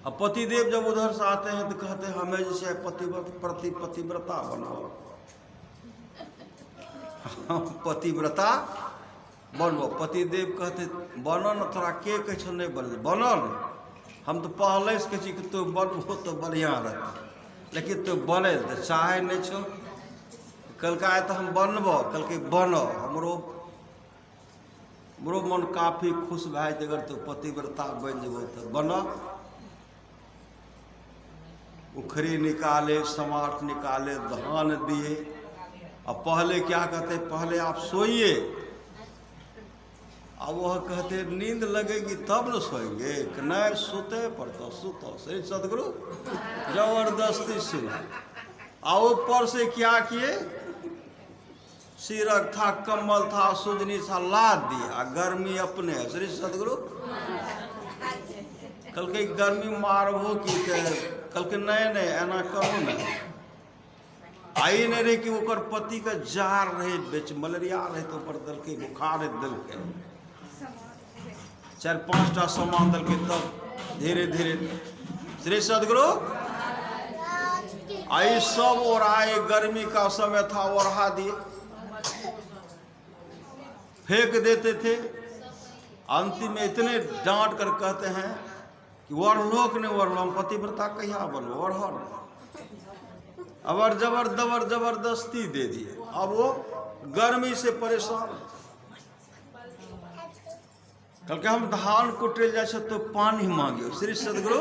अब पतिदेव जब उधर से आते हैं तो कहते हैं, हमें जैसे पतिव्रता बनाओ, पतिव्रता बनो। पतिदेव कहते, बनो न, थोड़ा के कह नहीं बनो न। हम तो पहले से कहे कि तू बनबो तो बढ़िया रहता, लेकिन तू बने तो चाहे नहीं छो। कल का आए तो हम बनबो, कल के बनो। हमरो मन काफी खुश भाई, अगर तू पतिव्रता बन जबो तो बनो। उखरी निकाले, समाट निकाले, धान दिए। अब पहले क्या कहते, पहले आप सोइए। अब वह कहते नींद लगेगी तब न सोएंगे, कि नहीं सोते पड़ता सुतो। श्री सद्गुरु जबरदस्ती सुना। और ऊपर से क्या किए, सिरक था, कम्बल था, सुजनी था, लाद दिया। गर्मी अपने। श्री सद्गुरु कल के गर्मी मारबो की, कल के नहीं एना करो न। आई नहीं रहे कि ओकर पति का जार रहे, बेच मलेरिया रहे, तो ऊपर दल के बुखार है, दल के 4-5टा सामान दल के, तब धीरे धीरे श्री सद्गुरु आई सब ओढ़ाए। गर्मी का समय था, ओढ़ा दिए, फेंक देते थे। अंतिम में इतने डांट कर कहते हैं कि वरलोक ने वरलो, हम पतिव्रता कहिया बनो, वरहल। अब जबरदस्ती दे दिए। अब वो गर्मी से परेशान। कल के हम धान कुटे जाए तो पानी मांगे। श्री सद्गुरु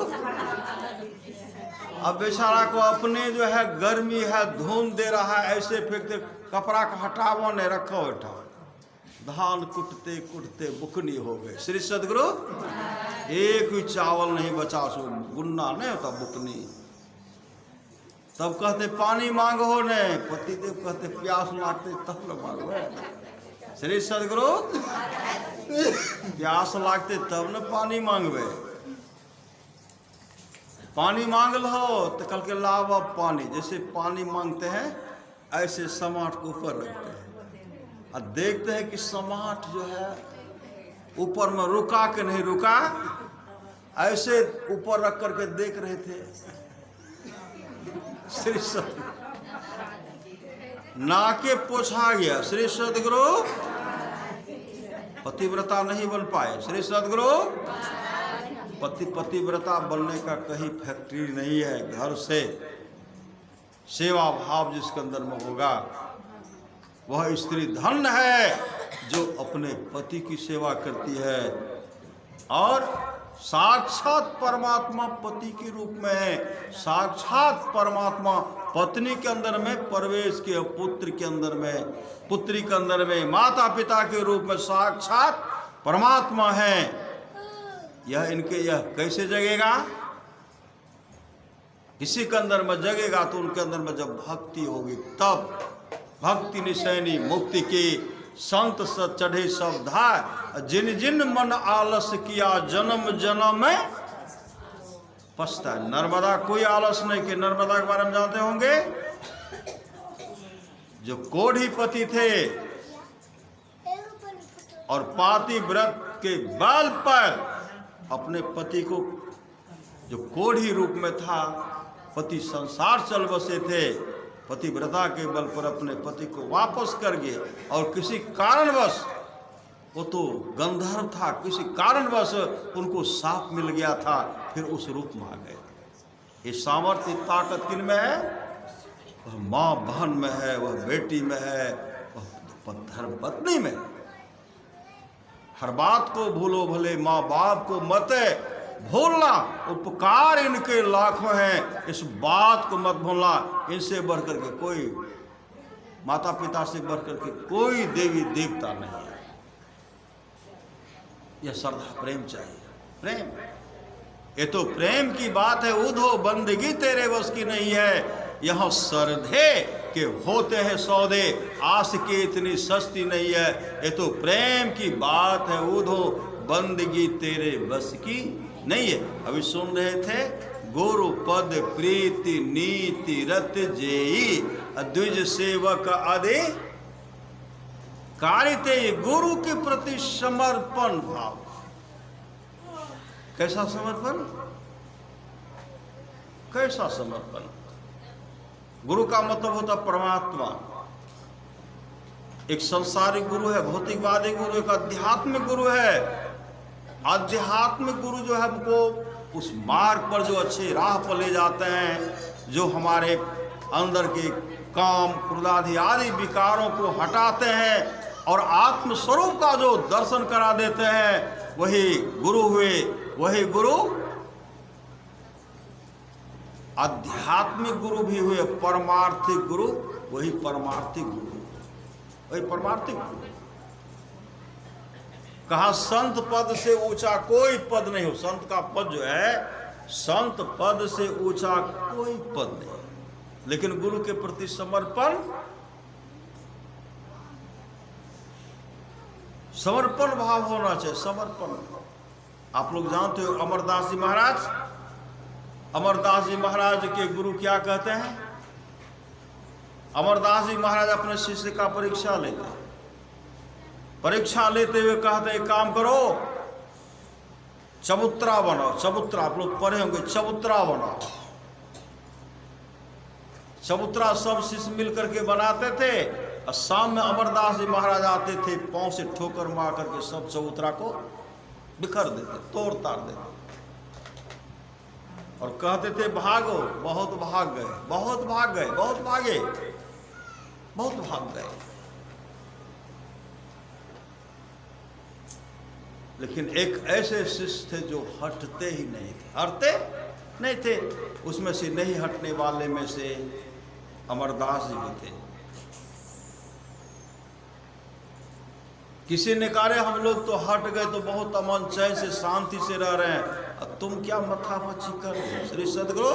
अब बेचारा को अपने जो है गर्मी है, धुन दे रहा है, ऐसे फेंकते, कपड़ा का हटावो नहीं, रखो उठा। धान कुटते कुटते बुकनी हो गए। श्री सद्गुरु एक भी चावल नहीं बचा, सो गुन्ना नहीं होता, बुकनी। तब कहते पानी मांगो ने। पतिदेव कहते प्यास लागते तब न मांगो। श्री सद्गुरु प्यास लागते तब न पानी मांगवे। पानी मांग लो तो कल के लाभ पानी। जैसे पानी मांगते हैं ऐसे समाट को ऊपर रखते हैं और देखते हैं कि समाट जो है ऊपर में रुका कि नहीं रुका। ऐसे ऊपर रख करके देख रहे थे। श्री सद्गुरु नाके पोछा गया। श्री सद्गुरु पतिव्रता नहीं बन पाए। श्री सद्गुरु पतिव्रता बनने का कहीं फैक्ट्री नहीं है। घर से सेवा भाव जिसके अंदर में होगा वह स्त्री धन्य है जो अपने पति की सेवा करती है। और साक्षात परमात्मा पति के रूप में है, साक्षात परमात्मा पत्नी के अंदर में प्रवेश किया, पुत्र के अंदर में, पुत्री के अंदर में माता पिता के रूप में साक्षात परमात्मा है। यह इनके यह कैसे जगेगा? किसी के अंदर में जगेगा तो उनके अंदर में जब भक्ति होगी, तब भक्ति निशैनी मुक्ति की संत सत चढ़े सब धाय, जिन जिन मन आलस किया जन्म जन्म में पछताए। नर्मदा कोई आलस नहीं कि नर्मदा के बारे में जानते होंगे, जो कोढ़ीपति थे और पाति व्रत के बल पर अपने पति को, जो कोढ़ी रूप में था, पति संसार चल बसे थे, पतिव्रता के बल पर अपने पति को वापस कर गए। और किसी कारणवश, वो तो गंधर्व था, किसी कारणवश उनको साप मिल गया था, फिर उस रूप में आ गए। ये सामर्थ्य ताकत किन में है? वह माँ बहन में है, वह बेटी में है, वह धर्म पत्नी में। हर बात को भूलो भले, माँ बाप को मत भूलना, उपकार इनके लाखों हैं, इस बात को मत भूलना। इनसे बढ़कर के कोई, माता पिता से बढ़कर के कोई देवी देवता नहीं है। यह श्रद्धा प्रेम चाहिए, प्रेम। ये तो प्रेम की बात है, उधो बंदगी तेरे बस की नहीं है। यहाँ श्रद्धे के होते हैं सौदे, आस की इतनी सस्ती नहीं है। ये तो प्रेम की बात है, उधो बंदगी तेरे बस की नहीं है। अभी सुन रहे थे, गुरु पद प्रीति नीति रत जेई, द्विज सेवक आदि कारिते। गुरु के प्रति समर्पण भाव। कैसा समर्पण? कैसा समर्पण? गुरु का मतलब होता परमात्मा। एक संसारिक गुरु है, भौतिकवादी गुरु, एक आध्यात्मिक गुरु है। आध्यात्मिक गुरु जो है हमको उस मार्ग पर, जो अच्छे राह पर ले जाते हैं, जो हमारे अंदर के काम क्रोधादि आदि विकारों को हटाते हैं और आत्मस्वरूप का जो दर्शन करा देते हैं, वही गुरु हुए। वही गुरु आध्यात्मिक गुरु भी हुए, परमार्थिक गुरु वही परमार्थिक गुरु, वही परमार्थिक गुरु। कहा संत पद से ऊंचा कोई पद नहीं हो। संत का पद जो है, संत पद से ऊंचा कोई पद नहीं। लेकिन गुरु के प्रति समर्पण, समर्पण भाव होना चाहिए, समर्पण। आप लोग जानते हो अमरदास जी महाराज, अमरदास जी महाराज के गुरु क्या कहते हैं? अमरदास जी महाराज अपने शिष्य का परीक्षा लेते हैं। परीक्षा लेते हुए कहते हैं, काम करो, चबूतरा बनाओ। चबूतरा आप लोग पढ़े होंगे, चबूतरा बनाओ। चबूतरा सब शिष्य मिल करके बनाते थे, और शाम में अमरदास जी महाराज आते थे, पांव से ठोकर मार करके सब चबूतरा को बिखर देते, तोड़ ताड़ देते, और कहते थे भागो। बहुत भाग गए, बहुत भाग गए, बहुत भागे, बहुत भाग गए। लेकिन एक ऐसे शिष्य थे जो हटते ही नहीं थे, हटते नहीं थे। उसमें से नहीं हटने वाले में से अमरदास जी भी थे। किसी ने कहा हम लोग तो हट गए तो बहुत अमन चैन से शांति से रह रहे हैं, अब तुम क्या मथामची कर रहे हो? श्री सदगुरु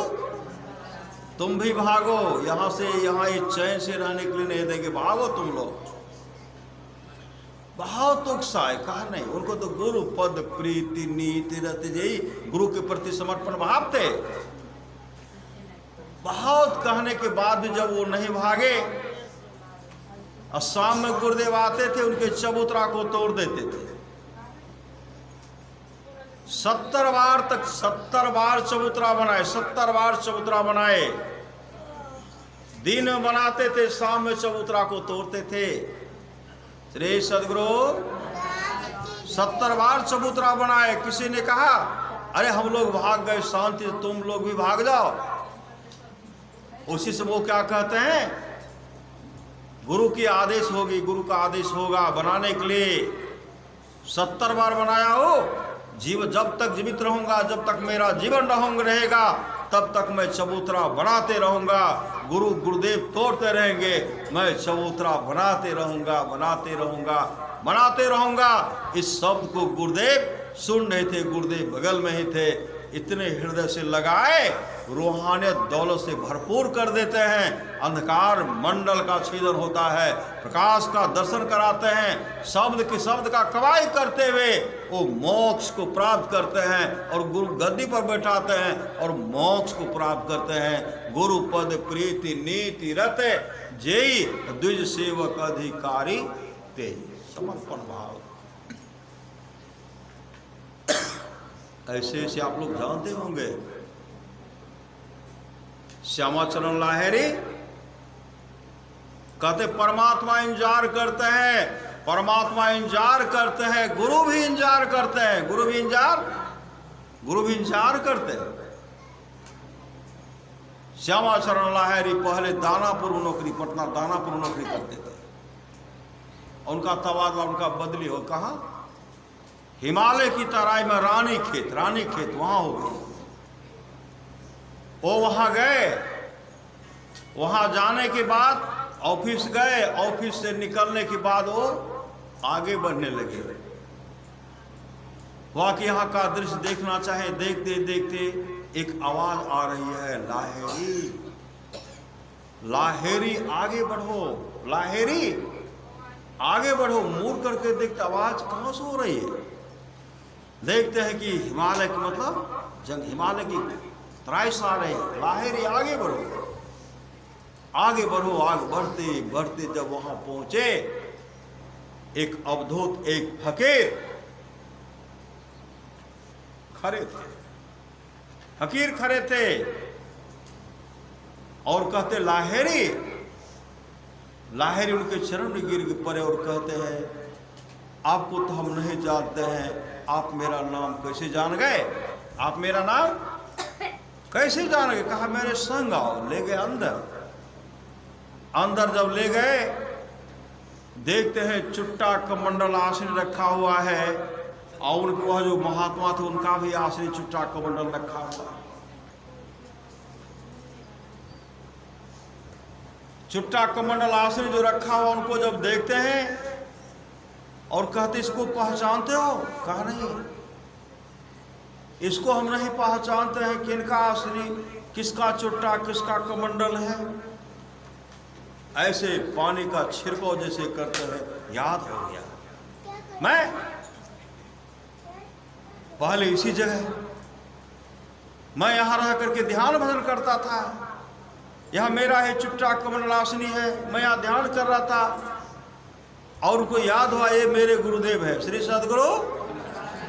तुम भी भागो, यहाँ से यहाँ ये चैन से रहने के लिए नहीं देंगे, भागो तुम लोग। बहुत उत्साह, कहा नहीं। उनको तो गुरु पद प्रीति नीति रत जेई, गुरु के प्रति समर्पण भाव थे। बहुत कहने के बाद भी जब वो नहीं भागे, और शाम में गुरुदेव आते थे, उनके चबूतरा को तोड़ देते थे। 70 बार तक, 70 बार चबूतरा बनाए, 70 बार चबूतरा बनाए। दिन में बनाते थे, शाम में चबूतरा को तोड़ते थे। श्री सदगुरु 70 बार चबूतरा बनाए। किसी ने कहा अरे हम लोग भाग गए शांति, तुम लोग भी भाग जाओ। उसी से वो क्या कहते हैं, गुरु की आदेश होगी, गुरु का आदेश होगा बनाने के लिए। 70 बार बनाया हो। जब तक जीवित रहूंगा, जब तक मेरा जीवन रहेगा, तब तक मैं चबूतरा बनाते रहूंगा। गुरुदेव तोड़ते रहेंगे, मैं चबूतरा बनाते रहूंगा, बनाते रहूंगा, बनाते रहूंगा। इस शब्द को गुरुदेव सुन रहे थे, गुरुदेव बगल में ही थे। इतने हृदय से लगाए, रूहानियत दौलत से भरपूर कर देते हैं। अंधकार मंडल का छेदन होता है, प्रकाश का दर्शन कराते हैं। शब्द का कवाई करते हुए वो मोक्ष को प्राप्त करते हैं और गुरु गद्दी पर बैठाते हैं और मोक्ष को प्राप्त करते हैं। गुरु पद प्रीति नीति रत जेई द्विज सेवक अधिकारी ते। समर्पण भाव। ऐसे ऐसे आप लोग जानते होंगे। श्यामाचरण लाहिरी कहते परमात्मा इंतजार करते हैं, परमात्मा इंतजार करते हैं, गुरु भी इंतजार करते हैं, गुरु भी इंतजार करते हैं। श्यामाचरण लाहिरी पहले दानापुर नौकरी, पटना दानापुर नौकरी करते थे। उनका तबादला, उनका बदली हो कहाँ? हिमालय की तराई में रानी खेत वहां हो गई। वो वहां गए, वहां जाने के बाद ऑफिस गए, ऑफिस से निकलने के बाद वो आगे बढ़ने लगे। वहां कि यहाँ का दृश्य देखना चाहे, देखते देखते एक आवाज आ रही है, लाहेरी लाहेरी आगे बढ़ो, लाहेरी आगे बढ़ो। मुड़ करके देखते आवाज कहां से हो रही है। देखते हैं कि हिमालय की मतलब हिमालय की तराई से आ रहे हैं। लाहेरी आगे बढ़ो, आगे बढ़ो। आगे बढ़ते बढ़ते जब वहां पहुंचे, एक अवधूत, एक फकीर खड़े थे, फकीर खड़े थे और कहते लाहेरी। लाहेरी उनके चरण में गिर पड़े और कहते हैं आपको तो हम नहीं जानते हैं, आप मेरा नाम कैसे जान गए? आप मेरा नाम कैसे जान गए? कहा मेरे संग आओ। ले गए अंदर। अंदर जब ले गए, देखते हैं चुट्टा कमंडल आश्रय रखा हुआ है और उनको जो महात्मा थे उनका भी आश्रय चुट्टा कमंडल रखा हुआ। चुट्टा कमंडल आश्रय जो रखा हुआ उनको जब देखते हैं और कहते इसको पहचानते हो? कहा नहीं, इसको हम नहीं पहचानते हैं। किनका आश्रय, किसका चुट्टा, किसका कमंडल है? ऐसे पानी का छिड़काव जैसे करते हैं, याद हो गया मैं पहले इसी जगह मैं यहां रह करके ध्यान भजन करता था। यहां मेरा है चुट्टा कमंडल आसनी है, मैं यहां ध्यान कर रहा था और उनको याद हुआ ये मेरे गुरुदेव है, श्री सदगुरु,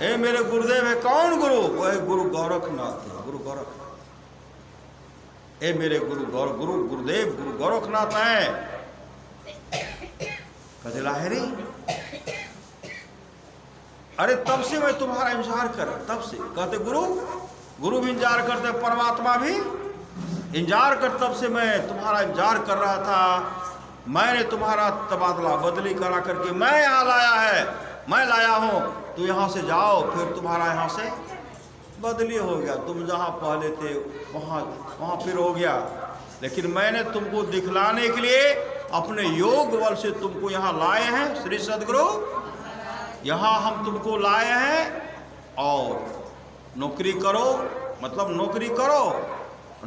ये मेरे गुरुदेव है। कौन गुरु? वो है गुरु गोरखनाथ है, गुरु गोरखनाथ। ये मेरे गुरुदेव गुरु गोरखनाथ है। कहते लाहिरी, अरे तब से मैं तुम्हारा इंतजार कर, तब से। कहते गुरु भी इंतजार करते, परमात्मा भी इंतजार कर, तब से मैं तुम्हारा इंतजार कर रहा था। मैंने तुम्हारा तबादला बदली करा करके मैं यहाँ लाया है, मैं लाया हूँ। तो यहाँ से जाओ, फिर तुम्हारा यहाँ से बदली हो गया। तुम जहाँ पहले थे वहाँ फिर हो गया। लेकिन मैंने तुमको दिखलाने के लिए अपने योग बल से तुमको यहाँ लाए हैं श्री सदगुरु। यहाँ हम तुमको लाए हैं और नौकरी करो, मतलब नौकरी करो।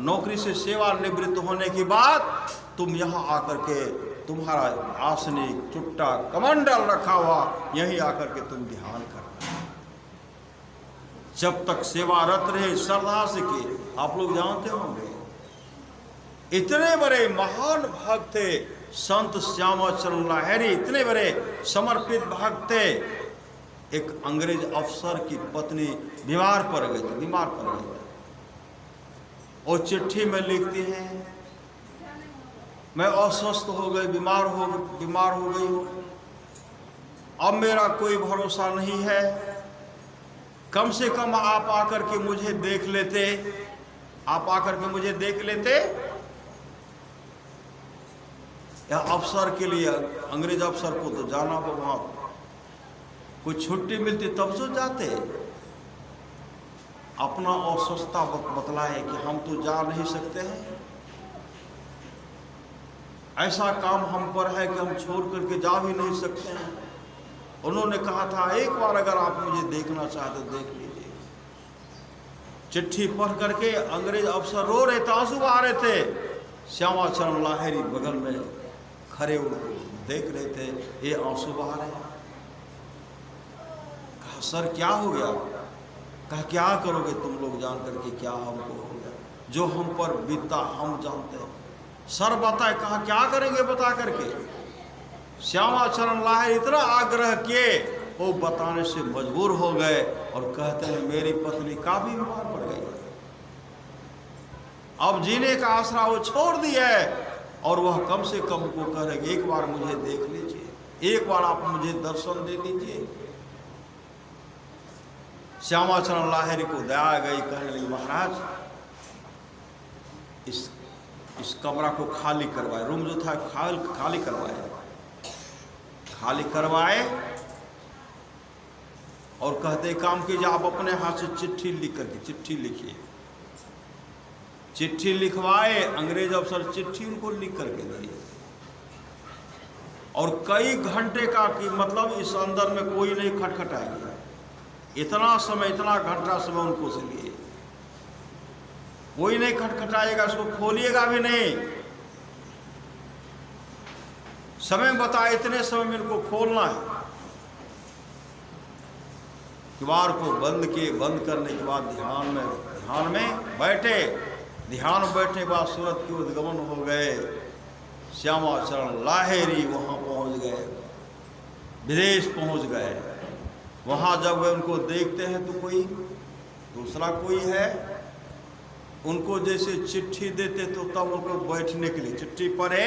नौकरी से सेवानिवृत्त होने के बाद तुम यहाँ आकर के तुम्हारा आसनी चुट्टा कमंडल रखा हुआ, यहीं आकर के तुम ध्यान करना। जब तक सेवारत रहे श्रद्धा से किए। आप लोग जानते होंगे इतने बड़े महान भक्त थे संत श्यामाचरण लाहिरी, इतने बड़े समर्पित भक्त थे। एक अंग्रेज अफसर की पत्नी बीमार पड़ गई थी, बीमार पड़ गई थी। और चिट्ठी में लिखती हैं मैं अस्वस्थ हो गई, बीमार हो गई हूँ, अब मेरा कोई भरोसा नहीं है, कम से कम आप आकर के मुझे देख लेते, आप आकर के मुझे देख लेते। या अफसर के लिए, अंग्रेज अफसर को तो जाना तो वहाँ कोई छुट्टी मिलती तब तो जाते। अपना अस्वस्थता बतलाए कि हम तो जा नहीं सकते हैं, ऐसा काम हम पर है कि हम छोड़ करके जा भी नहीं सकते हैं। उन्होंने कहा था एक बार अगर आप मुझे देखना चाहते तो देख लीजिए। चिट्ठी पढ़ करके अंग्रेज अफसर रो रहे थे, आंसू बहा रहे थे। श्यामाचरण लाहिरी बगल में खड़े देख रहे थे, ये आंसू बहा रहे हैं। कहा सर क्या हो गया? कहा क्या करोगे तुम लोग जान करके, क्या हमको हो गया, जो हम पर बीता हम जानते हैं। सर बताए। कहा क्या करेंगे बता करके। श्यामाचरण लाहिरी इतना आग्रह किए, वो बताने से मजबूर हो गए और कहते हैं मेरी पत्नी काफी बीमार पड़ गई, अब जीने का आसरा वो छोड़ दिया है, और वह कम से कम को कह रहे एक बार मुझे देख लीजिए, एक बार आप मुझे दर्शन दे दीजिए। श्यामाचरण लाहिरी को दया गई, कहने लगी महाराज इस कमरा को खाली करवाए। रूम जो था खाली करवाए और कहते काम कीजिए आप अपने हाथ से चिट्ठी लिख करके चिट्ठी लिखिए। चिट्ठी लिखवाए, अंग्रेज अफसर चिट्ठी उनको लिख करके दिए, और कई घंटे का कि मतलब इस अंदर में कोई नहीं खटखटाएगा, इतना समय, इतना घंटा समय उनको से लिए, कोई नहीं खटखटाएगा, उसको खोलिएगा भी नहीं। समय बताए इतने समय में इनको खोलना है। किवाड़ को बंद करने के बाद ध्यान में बैठे। ध्यान बैठने के बाद सूरत के उद्गमन हो गए। श्यामाचरण लाहिरी वहाँ पहुँच गए, विदेश पहुँच गए। वहाँ जब वे उनको देखते हैं तो कोई दूसरा कोई है, उनको जैसे चिट्ठी देते तो तब उनको बैठने के लिए चिट्ठी पढ़े,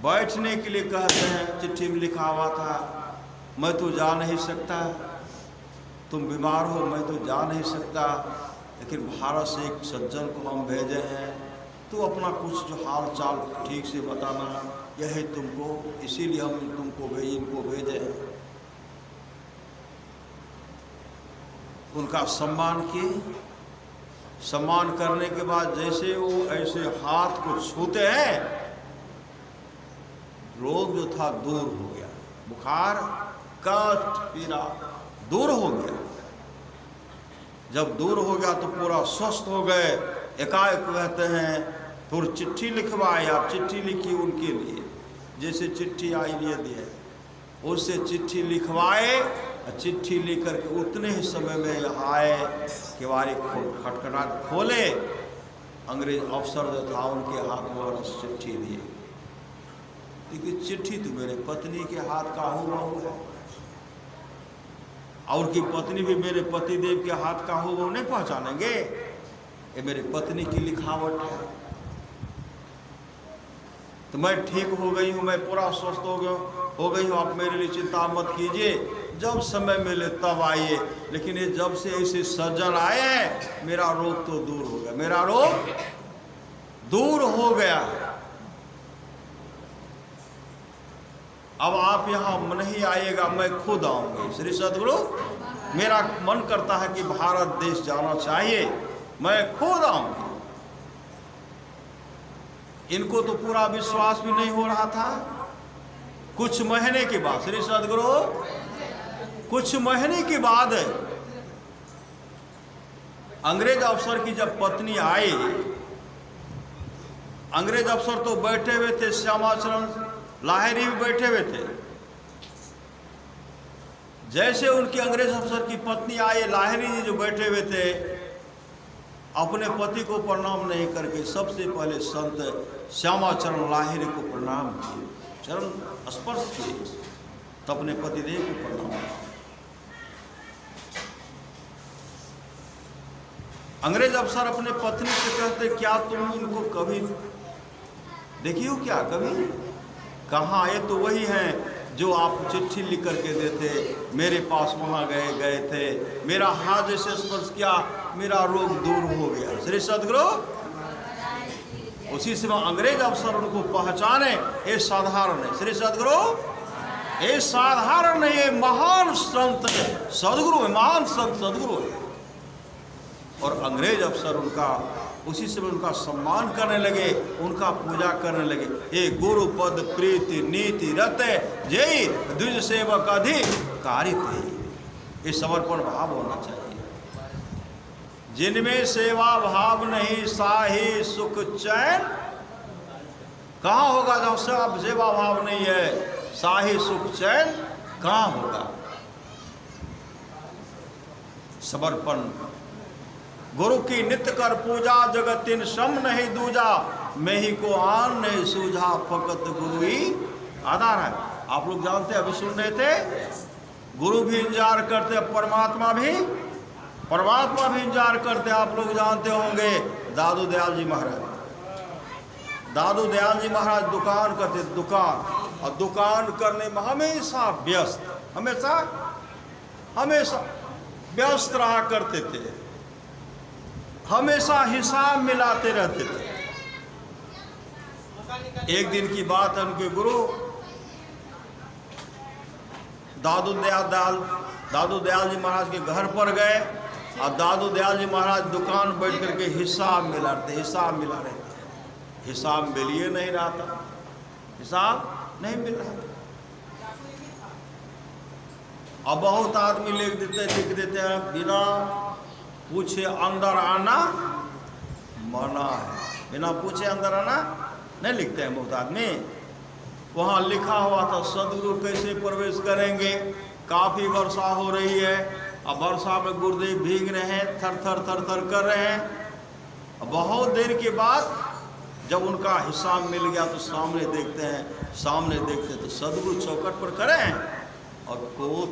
बैठने के लिए कहते हैं। चिट्ठी में लिखा हुआ था मैं तो जा नहीं सकता, तुम बीमार हो, मैं तो जा नहीं सकता, लेकिन भारत से एक सज्जन को हम भेजे हैं, तो अपना कुछ जो हाल चाल ठीक से बताना, यह है तुमको, इसीलिए हम इनको भेजे हैं। उनका सम्मान किए। सम्मान करने के बाद जैसे वो ऐसे हाथ को छूते हैं, रोग जो था दूर हो गया, बुखार कष्ट पीड़ा दूर हो गया। जब दूर हो गया तो पूरा स्वस्थ हो गए। एकाएक कहते हैं फिर चिट्ठी लिखवाए। आप चिट्ठी लिखी उनके लिए, जैसे चिट्ठी आई लिए दिए, उससे चिट्ठी लिखवाए। चिट्ठी लिख करके उतने ही समय में यहाँ आए, किवाड़ी खटखटाट खोले। अंग्रेज अफसर जो था उनके हाथ में चिट्ठी दिए। लेकिन चिट्ठी तो मेरे पत्नी के हाथ का हूबहू है, और की पत्नी भी मेरे पतिदेव के हाथ का हूबहू नहीं पहचानेंगे। ये मेरी पत्नी की लिखावट है। तो मैं ठीक हो गई हूँ, मैं पूरा स्वस्थ हो गई हूँ, आप मेरे लिए चिंता मत कीजिए, जब समय मिले तब आइए। लेकिन ये जब से ऐसे सज्जन आए हैं, मेरा रोग तो दूर हो गया, मेरा रोग दूर हो गया। अब आप यहाँ नहीं आइएगा, मैं खुद आऊंगी। श्री सदगुरु, मेरा मन करता है कि भारत देश जाना चाहिए, मैं खुद आऊंगी। इनको तो पूरा विश्वास भी नहीं हो रहा था। कुछ महीने के बाद, श्री सदगुरु, कुछ महीने के बाद अंग्रेज अफसर की जब पत्नी आई, अंग्रेज अफसर तो बैठे हुए थे, श्यामाचरण लाहिरी भी बैठे हुए थे। जैसे उनकी अंग्रेज अफसर की पत्नी आई, लाहिरी जी जो बैठे हुए थे, अपने पति को प्रणाम नहीं करके सबसे पहले संत श्यामाचरण लाहिरी को प्रणाम किए, चरण स्पर्श किए, तो अपने पतिदेव को प्रणाम किया। अंग्रेज अफसर अपने पत्नी से कहते क्या तुम इनको कभी देखी हो क्या? कभी कहाँ? ये तो वही हैं जो आप चिट्ठी लिख करके देते, मेरे पास वहाँ गए थे, मेरा हाथ जैसे स्पर्श किया, मेरा रोग दूर हो गया। श्री सदगुरु, उसी से वह अंग्रेज अफसर उनको पहचाने, ये साधारण है। श्री सदगुरु ये साधारण नहीं है, महान संत है, सदगुरु है, महान संत सदगुरु है। और अंग्रेज अफसर उनका उसी से उनका सम्मान करने लगे, उनका पूजा करने लगे। ये गुरु पद प्रीति नीति रते जय द्विज सेवक अधिकारी थे। ये समर्पण भाव होना चाहिए। जिनमें सेवा भाव नहीं साही सुख चैन, कहाँ होगा? जब सेवा भाव नहीं है, साही सुख चैन कहाँ होगा? समर्पण गुरु की नित्य कर पूजा, जगत तीन सम नहीं दूजा, मैं ही को आन नहीं सूझा, फकत गुरु ही आधार है। आप लोग जानते हैं, अभी सुन रहे थे, गुरु भी इंतजार करते, परमात्मा भी इंतजार करते। आप लोग जानते होंगे दादू दयाल जी महाराज, दादू दयाल जी महाराज दुकान करते, दुकान, और दुकान करने में हमेशा व्यस्त, हमेशा व्यस्त रहा करते थे, हमेशा हिसाब मिलाते रहते थे। एक दिन की बात है, उनके गुरु दादू दयाल जी महाराज के घर पर गए, और दादू दयाल जी महाराज दुकान बैठ करके हिसाब मिला रहे थे। हिसाब मिलिए नहीं रहा था, हिसाब नहीं मिल रहा था। अब बहुत आदमी लिख देते हैं, बिना पूछे अंदर आना मना है, बिना पूछे अंदर आना नहीं लिखते हैं बहुत आदमी। वहाँ लिखा हुआ था सदगुरु कैसे प्रवेश करेंगे, काफ़ी वर्षा हो रही है, अब वर्षा में गुरुदेव भीग रहे हैं, थर थर कर रहे हैं। बहुत देर के बाद जब उनका हिसाब मिल गया तो सामने देखते तो सदगुरु चौकट पर खड़े हैं और कूद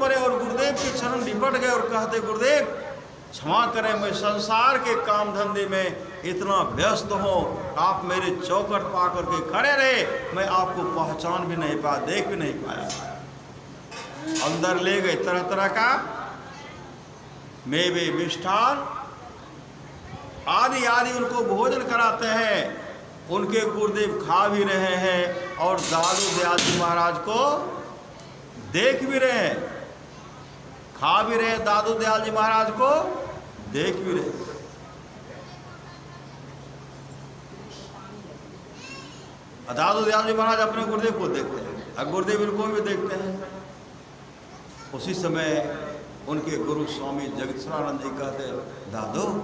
पड़े और गुरुदेव के चरण निपट गए और कहते, गुरुदेव क्षमा करें, मैं संसार के काम धंधे में इतना व्यस्त हूँ, आप मेरे चौकट पा करके खड़े रहे, मैं आपको पहचान भी नहीं पाया, देख भी नहीं पाया। अंदर ले गए, तरह तरह का मेवे मिष्ठान आदि आदि उनको भोजन कराते हैं। उनके गुरुदेव खा भी रहे हैं और दादू दयाल जी महाराज को देख भी रहे हैं, खा भी रहे, दादू दयाल जी महाराज को देख भी रहे। दादू दयाल जी महाराज अपने गुरुदेव को देखते हैं और गुरुदेव इनको भी देखते हैं। उसी समय उनके गुरु स्वामी जगदीश्वरानंद जी कहते, दादू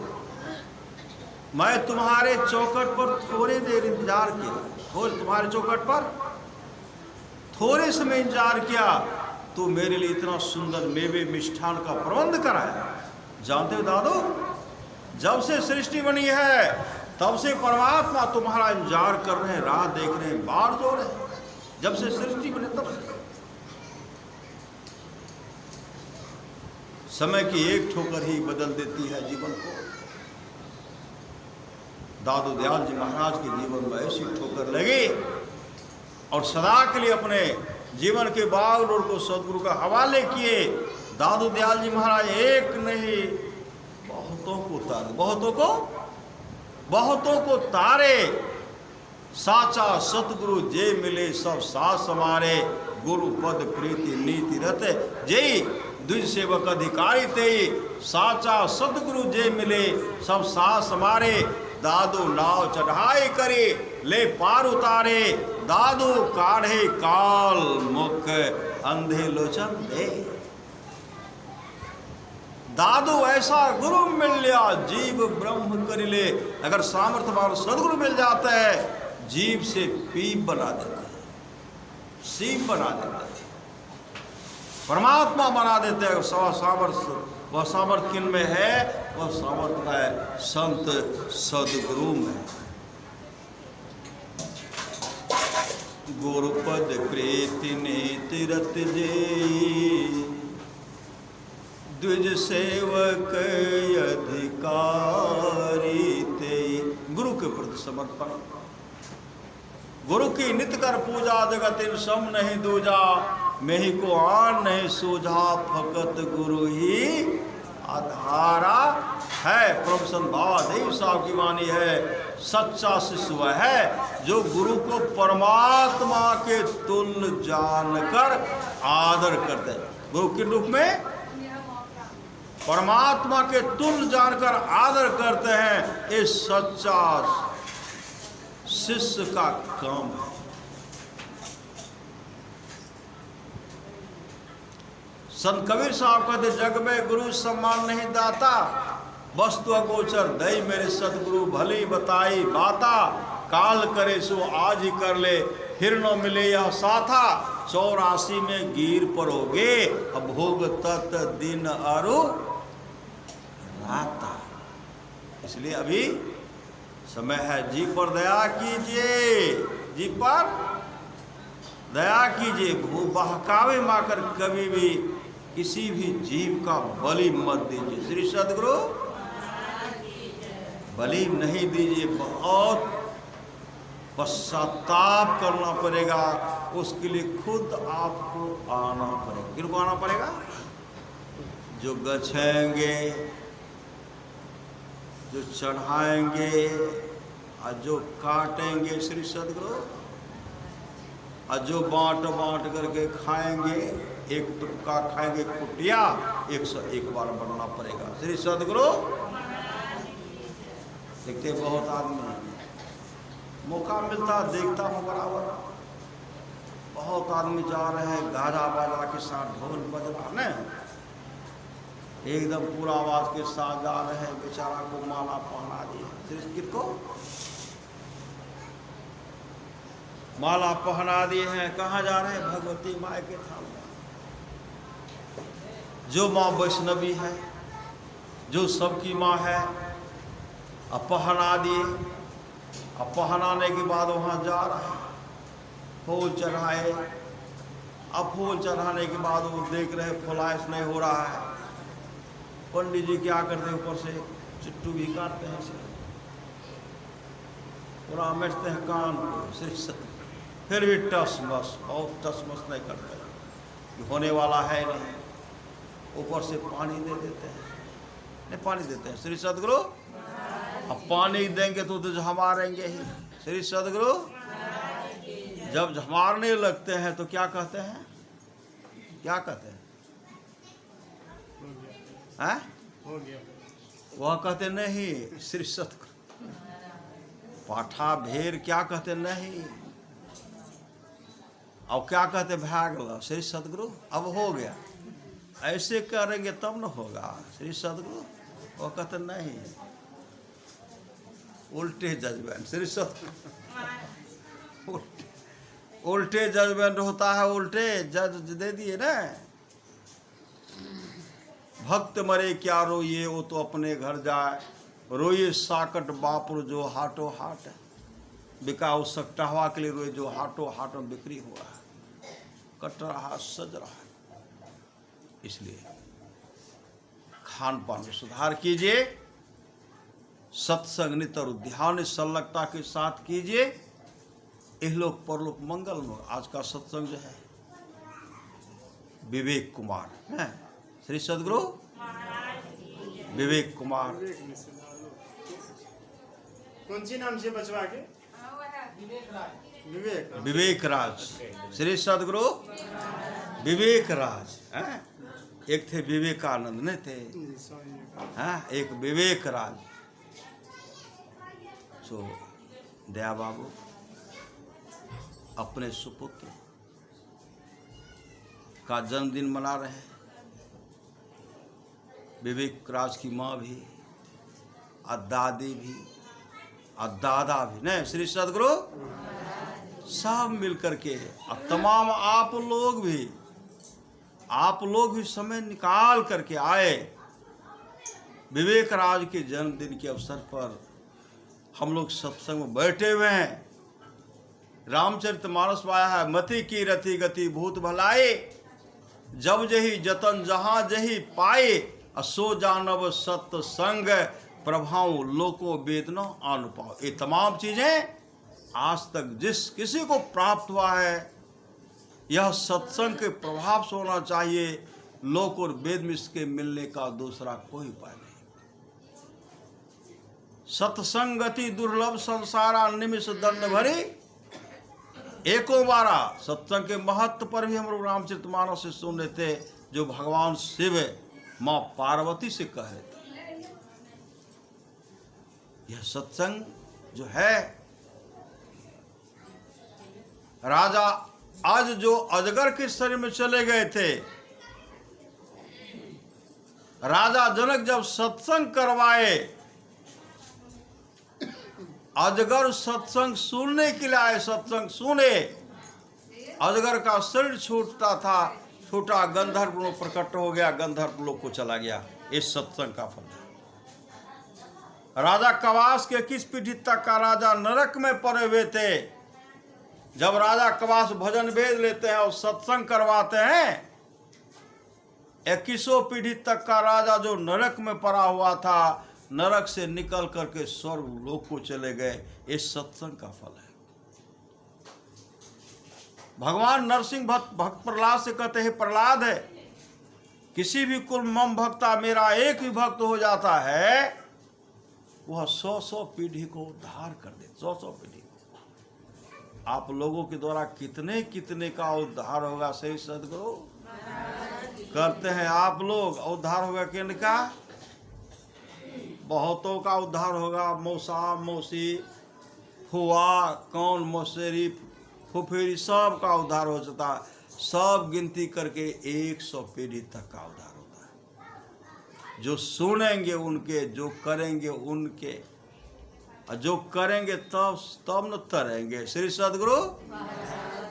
मैं तुम्हारे चौकट पर थोड़ी देर इंतजार किया, तुम्हारे चौकट पर थोड़े समय इंतजार किया, तो मेरे लिए इतना सुंदर मेवे मिष्ठान का प्रबंध कराया। जानते हो दादू, जब से सृष्टि बनी है तब से परमात्मा तुम्हारा इंतजार कर रहे हैं, राह देख रहे हैं, बाढ़ जो रहे हैं, जब से सृष्टि बनी तब से। समय की एक ठोकर ही बदल देती है जीवन को। दादू दयाल जी महाराज के जीवन में ऐसी ठोकर लगी और सदा के लिए अपने जीवन के बागडोर को सदगुरु का हवाले किए। दादू दयाल जी महाराज एक नहीं बहुतों को तारे, साचा सतगुरु जे मिले सब सास हमारे, गुरु पद प्रीति नीति रते जय द्विज सेवक अधिकारी ते, साचा सतगुरु जे मिले सब सास हमारे, दादू नाव चढ़ाई करे ले पार उतारे, दादू काढ़े काल मुख अंधे लोचन दे। दादू ऐसा गुरु मिल लिया जीव ब्रह्म कर ले। अगर सामर्थ्य वाला सदगुरु मिल जाता है, जीव से पीप बना देता है, सीप बना देता है, परमात्मा बना देते हैं। वह सामर्थ्य किन में है? वह सामर्थ्य है संत सदगुरु में। गुरुपद प्रीति नीति रत जे, द्विज सेवक अधिकारी ते। गुरु के प्रति समर्पण, गुरु की नित्य कर पूजा, जगत इन सम नहीं दूजा, मैं ही को आन नहीं सूझा, फकत गुरु ही आधारा है। प्रभुसन भावादेव साहब की वाणी है, सच्चा शिष्य वह है जो गुरु को परमात्मा के तुल्य जानकर आदर करते हैं। गुरु के रूप में परमात्मा के तुल्य जानकर आदर करते हैं, ये सच्चा शिष्य का काम है। संत कबीर साहब कहते, जग में गुरु सम्मान नहीं दाता, वस्तु अगोचर दई मेरे सतगुरु भली बताई बाता। काल करे सो आज ही कर ले, फिर न मिले यह साथा। 84 में गिर परोगे, अभोग तत् दिन अरु राता। इसलिए अभी समय है, जी पर दया कीजिए, जी पर दया कीजिए। भू बहकावे माकर कभी भी किसी भी जीव का बलि मत दीजिए। श्री सद्गुरु बलि नहीं दीजिए। बहुत पश्चाताप करना पड़ेगा, उसके लिए खुद आपको आना पड़ेगा। किनको आना पड़ेगा? जो गछेंगे, जो चढ़ाएंगे और जो काटेंगे श्री सद्गुरु, और जो बांट बांट करके खाएंगे, एक टुक्का खाएंगे कुटिया, 101 बार बनना पड़ेगा। श्री सद्गुरु देखते बहुत आदमी मौका मिलता देखता हूँ बराबर, बहुत आदमी जा रहे हैं गाजा बाजा के साथ, ढोल बजा ने एकदम पूरा आवाज के साथ जा रहे हैं, बेचारा को माला पहना दिए। किसको माला पहना दिए हैं? कहाँ जा रहे हैं? भगवती माँ के धाम में। जो माँ वैष्णवी है, जो सबकी माँ है, अब पहना दिए। अब पहनाने के बाद वहाँ जा रहा है, फूल चढ़ाए। अब फूल चढ़ाने के बाद वो देख रहे फुलाइश नहीं हो रहा है। पंडित जी क्या करते हैं, ऊपर से चिट्टू भी काटते हैं, पूरा मेटते हैं कान को। फिर भी टस मस, बहुत टस मस नहीं करते, होने वाला है नहीं। ऊपर से पानी दे देते हैं, नहीं पानी देते हैं श्री सद्गुरु। अब पानी देंगे तो झमारेंगे ही। श्री सद्गुरु जब झमारने लगते हैं तो क्या कहते हैं? क्या कहते हैं? हैं? वह कहते नहीं श्री सद्गुरु। पाठा भेर क्या कहते? नहीं। अब क्या कहते? भाग श्री सद्गुरु अब हो गया, ऐसे करेंगे तब न होगा श्री सद्गुरु। वो कहते नहीं, उल्टे जजमेंट श्री सद्गुरु। उल्टे जजमेंट होता है, उल्टे जज दे दिए ना। भक्त मरे क्या रोइए, वो तो अपने घर जाए। रोइए साकट बापुर जो हाटो हाट, बिकाऊ सकटहवा के लिए रोए जो हाटो हाट में बिक्री हुआ है, कट रहा सज रहा। इसलिए खान पान में सुधार कीजिए, सत्संग नित और ध्यान संलग्नता के साथ कीजिए। इहलोक परलोक मंगल में। आज का सत्संग जो है विवेक कुमार है, श्री सद्गुरु विवेक कुमार। कौन सी नाम से बचवा के? विवेक राज, श्री सद्गुरु विवेक राज हैं। एक थे विवेकानंद नहीं थे, हाँ, एक विवेक राज। सो दया बाबू अपने सुपुत्र का जन्मदिन मना रहे हैं। विवेक राज की माँ भी और दादी भी और दादा भी, नहीं श्री सद्गुरु सब मिलकर के, और तमाम आप लोग भी समय निकाल करके आए। विवेक राज के जन्मदिन के अवसर पर हम लोग सत्संग में बैठे हुए हैं। रामचरितमानस में आया है, मति की रति गति भूत भलाए, जब जही जतन जहां जही पाए, असो जानव सत्य संग प्रभाव लोको वेदना अनुपाव। ये तमाम चीजें आज तक जिस किसी को प्राप्त हुआ है, यह सत्संग के प्रभाव से होना चाहिए। लोक और वेद में इसके मिलने का दूसरा कोई उपाय नहीं। सत्संगति दुर्लभ संसारा निमिष दंड भरी एको बारा। सत्संग के महत्व पर भी हम लोग रामचरितमानस से सुन रहे थे, जो भगवान शिव मां पार्वती से कह रहे थे। यह सत्संग जो है, राजा आज जो अजगर के शरीर में चले गए थे, राजा जनक जब सत्संग करवाए, अजगर सत्संग सुनने के लिए आए, सत्संग सुने, अजगर का शरीर छूटता था, छूटा, गंधर्व लोक प्रकट हो गया, गंधर्व लोक को चला गया। इस सत्संग का फल है। राजा कवास के किस पीढ़ी तक का राजा नरक में पड़े हुए थे, जब राजा कवास भजन भेज लेते हैं और सत्संग करवाते हैं, 21 पीढ़ी तक का राजा जो नरक में पड़ा हुआ था, नरक से निकल करके स्वर्ग लोक को चले गए। इस सत्संग का फल है। भगवान नरसिंह भक्त प्रहलाद से कहते हैं, प्रहलाद है, किसी भी कुल मम भक्ता, मेरा एक भी भक्त हो जाता है, वह 100 पीढ़ी को उद्धार कर दे। 100 पीढ़ी। आप लोगों के द्वारा कितने कितने का उद्धार होगा, सही सदगुरु करते हैं आप लोग। उद्धार होगा किनका? बहुतों का उद्धार होगा। मौसा, मौसी, फुआ, कौन, मौसेरी, फुफेरी, सब का उद्धार हो जाता है। सब गिनती करके 100 पीढ़ी तक का उद्धार होता है। जो सुनेंगे उनके, जो करेंगे उनके, और जो करेंगे तब न तरेंगे। श्री सदगुरु,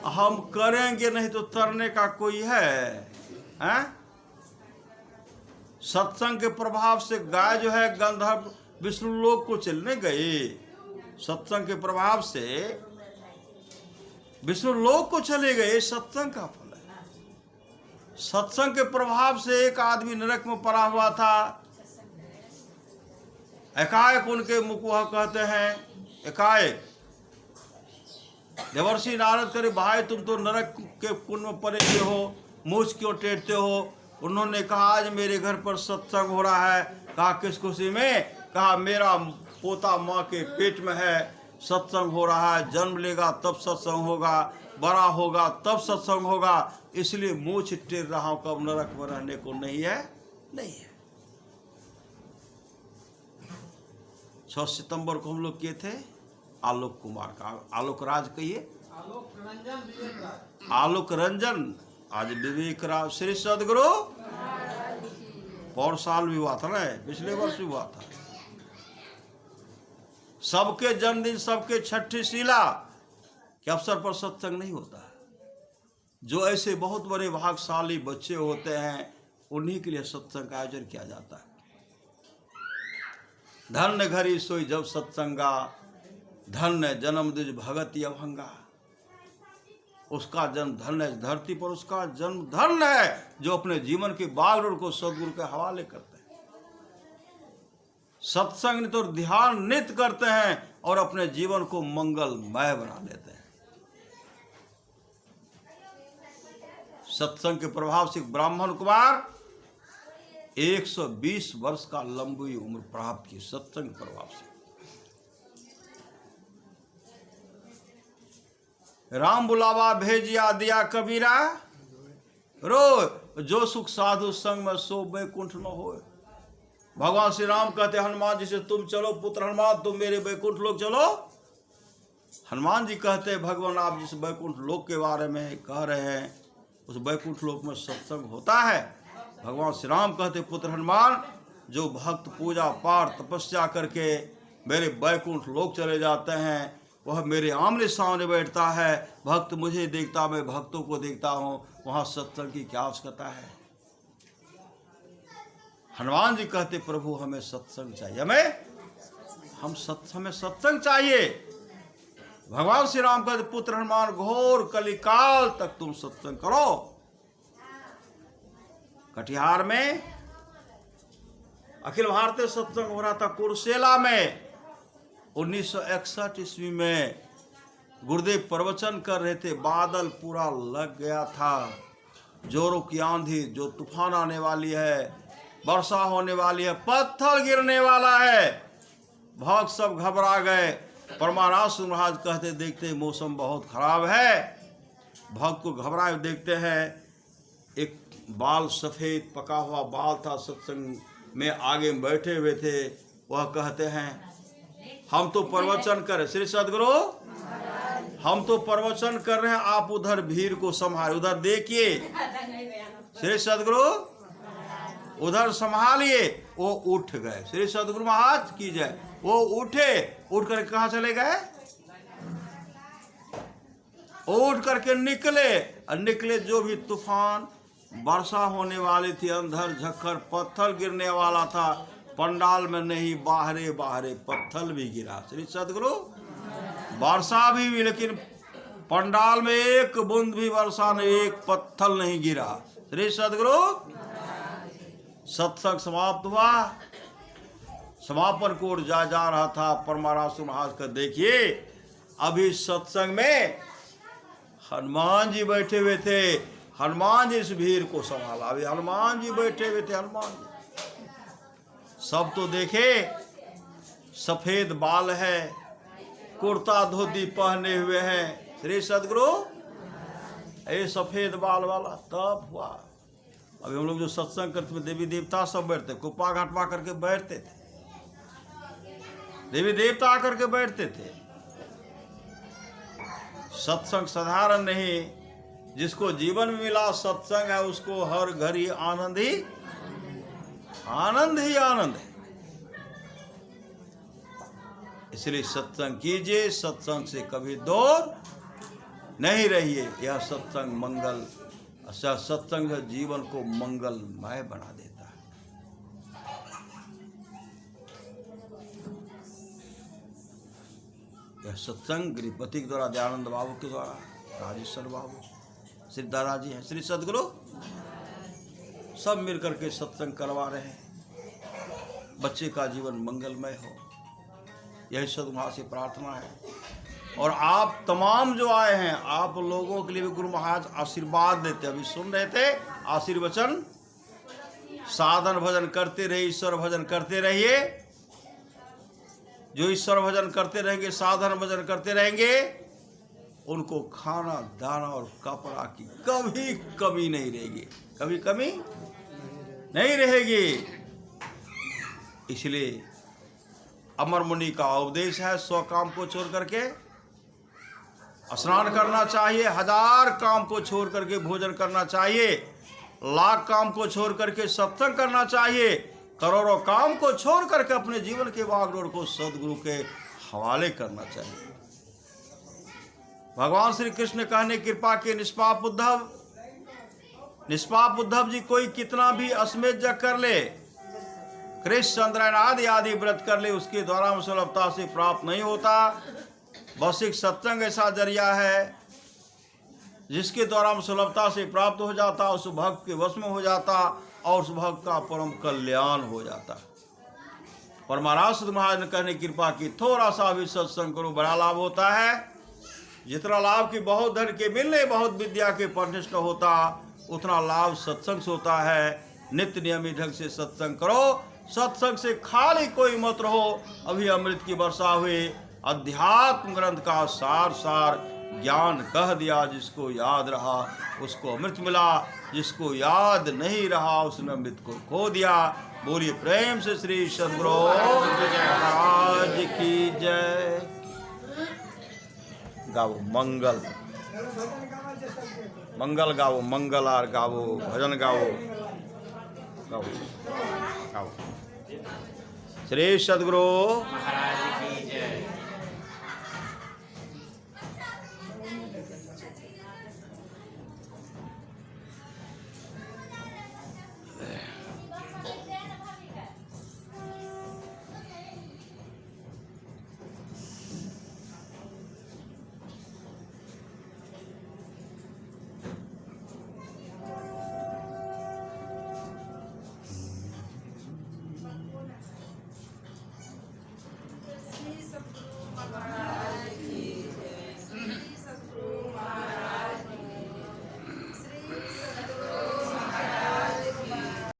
हम करेंगे नहीं तो तरने का कोई है? सत्संग के प्रभाव से गाय जो है गंधर्व विष्णु लोक को चलने गई। सत्संग के प्रभाव से विष्णु लोक को चले गए। सत्संग का फल है। सत्संग के प्रभाव से एक आदमी नरक में पड़ा हुआ था, एकाएक उनके मुख वह कहते हैं, एकाएक देवर्षि नारद करे, भाई तुम तो नरक के कुंड में पड़े हुए हो, मूछ क्यों टेढ़ते हो? उन्होंने कहा आज मेरे घर पर सत्संग हो रहा है। कहा किस खुशी में? कहा मेरा पोता माँ के पेट में है, सत्संग हो रहा है, जन्म लेगा तब सत्संग होगा, बड़ा होगा तब सत्संग होगा, इसलिए मूछ टेढ़ रहा हूं, कब नरक में रहने को नहीं है। नहीं है। 6 सितंबर को हम लोग किए थे आलोक कुमार का, आलोक राज कहिए, आलोक रंजन, आज विवेक राज। श्री सदगुरु, और साल भी हुआ था ना, पिछले वर्ष भी हुआ था। सबके जन्मदिन, सबके छठी शिला के अवसर पर सत्संग नहीं होता है। जो ऐसे बहुत बड़े भाग्यशाली बच्चे होते हैं, उन्हीं के लिए सत्संग का आयोजन किया जाता है। धन्य घड़ी सोई जब सत्संगा, धन्य जन्म द्विज भगति अभंगा। उसका जन्म धन्य है, धरती पर उसका जन्म धन्य है, जो अपने जीवन के बागडोर को सदगुरु के हवाले करते हैं। सत्संग नित और ध्यान नित्य करते हैं और अपने जीवन को मंगलमय बना लेते हैं। सत्संग के प्रभाव से ब्राह्मण कुमार 120 वर्ष का लंबी उम्र प्राप्त की। सत्संग के प्रभाव से राम बुलावा भेजिया दिया कबीरा, रो जो सुख साधु संग में सो बैकुंठ न हो। भगवान श्री राम कहते हनुमान जी से, तुम चलो पुत्र हनुमान, तुम मेरे बैकुंठ लोक चलो। हनुमान जी कहते भगवान आप जिस बैकुंठ लोक के बारे में कह रहे हैं, उस बैकुंठ लोक में सत्संग होता है। भगवान श्री राम कहते पुत्र हनुमान, जो भक्त पूजा पाठ तपस्या करके मेरे बैकुंठ लोक चले जाते हैं, वह मेरे आमने सामने बैठता है। भक्त मुझे देखता, मैं भक्तों को देखता हूँ, वहाँ सत्संग की क्या आवश्यकता है? हनुमान जी कहते प्रभु हमें सत्संग चाहिए, हमें सत्संग चाहिए। भगवान श्री राम कहते पुत्र हनुमान, घोर कलिकाल तक तुम सत्संग करो। कटिहार में अखिल भारतीय सत्संग हो रहा था कुरुसेला में। 1961 ईस्वी में गुरुदेव प्रवचन कर रहे थे, बादल पूरा लग गया था, जोरों की आंधी, जो तूफान आने वाली है, वर्षा होने वाली है, पत्थर गिरने वाला है। भक्त सब घबरा गए। परमारास महाराज कहते देखते मौसम बहुत खराब है। भक्त को घबराए देखते हैं, एक बाल सफ़ेद पका हुआ बाल था, सत्संग में आगे बैठे हुए थे। वह कहते हैं हम तो प्रवचन कर, श्री सद्गुरु हम तो प्रवचन कर रहे हैं, आप उधर भीड़ को संभालिए, उधर देखिए श्री सद्गुरु उधर संभालिए। वो उठ गए, श्री सद्गुरु महाराज की जय। वो उठे, उठ कर कहाँ चले गए? उठ करके निकले, और निकले जो भी तूफान वर्षा होने वाली थी, अंधर झक्कर पत्थर गिरने वाला था, पंडाल में नहीं, बाहरे बाहरे पत्थर भी गिरा। श्री सद्गुरु वर्षा भी, लेकिन पंडाल में एक बूंद भी वर्षा नहीं, एक पत्थर नहीं गिरा। श्री सद्गुरु सत्संग समाप्त हुआ। समापन को ओर जा रहा था। परमारास महाराज का देखिए, अभी सत्संग में हनुमान जी बैठे हुए थे। हनुमान जी इस भीड़ को संभाला। अभी हनुमान जी बैठे हुए थे। हनुमान जी सब तो देखे, सफेद बाल है, कुर्ता धोती पहने हुए हैं। श्री सद्गुरु ये सफेद बाल वाला तब हुआ। अभी हम लोग जो सत्संग करते थे, देवी देवता सब बैठते, कुप्पा घाटवा करके बैठते थे, देवी देवता आकर के बैठते थे। सत्संग साधारण नहीं, जिसको जीवन में मिला सत्संग है, उसको हर घड़ी आनंद ही आनंद है। इसलिए सत्संग कीजिए, सत्संग से कभी दूर नहीं रहिए। यह सत्संग मंगल, सत्संग जीवन को मंगलमय बना देता है। यह सत्संग गृहपति के द्वारा, दयानंद बाबू के द्वारा, राजेश्वर बाबू, श्री दादाजी हैं, श्री सद्गुरु सब मिलकर के सत्संग करवा रहे हैं। बच्चे का जीवन मंगलमय हो, यही सद्गुरु से प्रार्थना है। और आप तमाम जो आए हैं, आप लोगों के लिए भी गुरु महाराज आशीर्वाद देते। अभी सुन रहे थे आशीर्वचन, साधन भजन करते रहिए, ईश्वर भजन करते रहिए। जो ईश्वर भजन करते रहेंगे, साधन भजन करते रहेंगे, उनको खाना दाना और कपड़ा की कभी कमी नहीं रहेगी, कभी कमी नहीं रहेगी। इसलिए अमर मुनि का उपदेश है, 100 काम को छोड़ करके स्नान करना चाहिए, 1000 काम को छोड़ करके भोजन करना चाहिए, 1,00,000 काम को छोड़ करके सत्संग करना चाहिए, करोड़ों काम को छोड़ करके अपने जीवन के बागडोर को सदगुरु के हवाले करना चाहिए। भगवान श्री कृष्ण कहने कृपा के निष्पाप उद्धव जी कोई कितना भी अश्वमेध यज्ञ कर ले, कृष्ण चंद्रायन आदि व्रत कर ले, उसके द्वारा सुलभता से प्राप्त नहीं होता। बस एक सत्संग ऐसा जरिया है जिसके द्वारा हम सुलभता से प्राप्त हो जाता, उस भक्त के वश में हो जाता और उस भक्त का परम कल्याण हो जाता। परमारास महाराज ने कहने कृपा की, थोड़ा सा भी सत्संग करो, बड़ा लाभ होता है। जितना लाभ की बहुत धन के मिलने, बहुत विद्या के पढ़ने से होता, उतना लाभ सत्संग से होता है। नित्य नियमित ढंग से सत्संग करो, सत्संग से खाली कोई मत रहो। अभी अमृत की वर्षा हुई, अध्यात्म ग्रंथ का सार ज्ञान कह दिया। जिसको याद रहा उसको अमृत मिला, जिसको याद नहीं रहा उसने अमृत को खो दिया। बोलिए प्रेम से श्री सद्गुरु महाराज की जय। गाओ मंगल, मंगल गाओ, मंगल आर गाओ, भजन गाओ, गाओ गाओ। श्री सद्गुरु महाराज की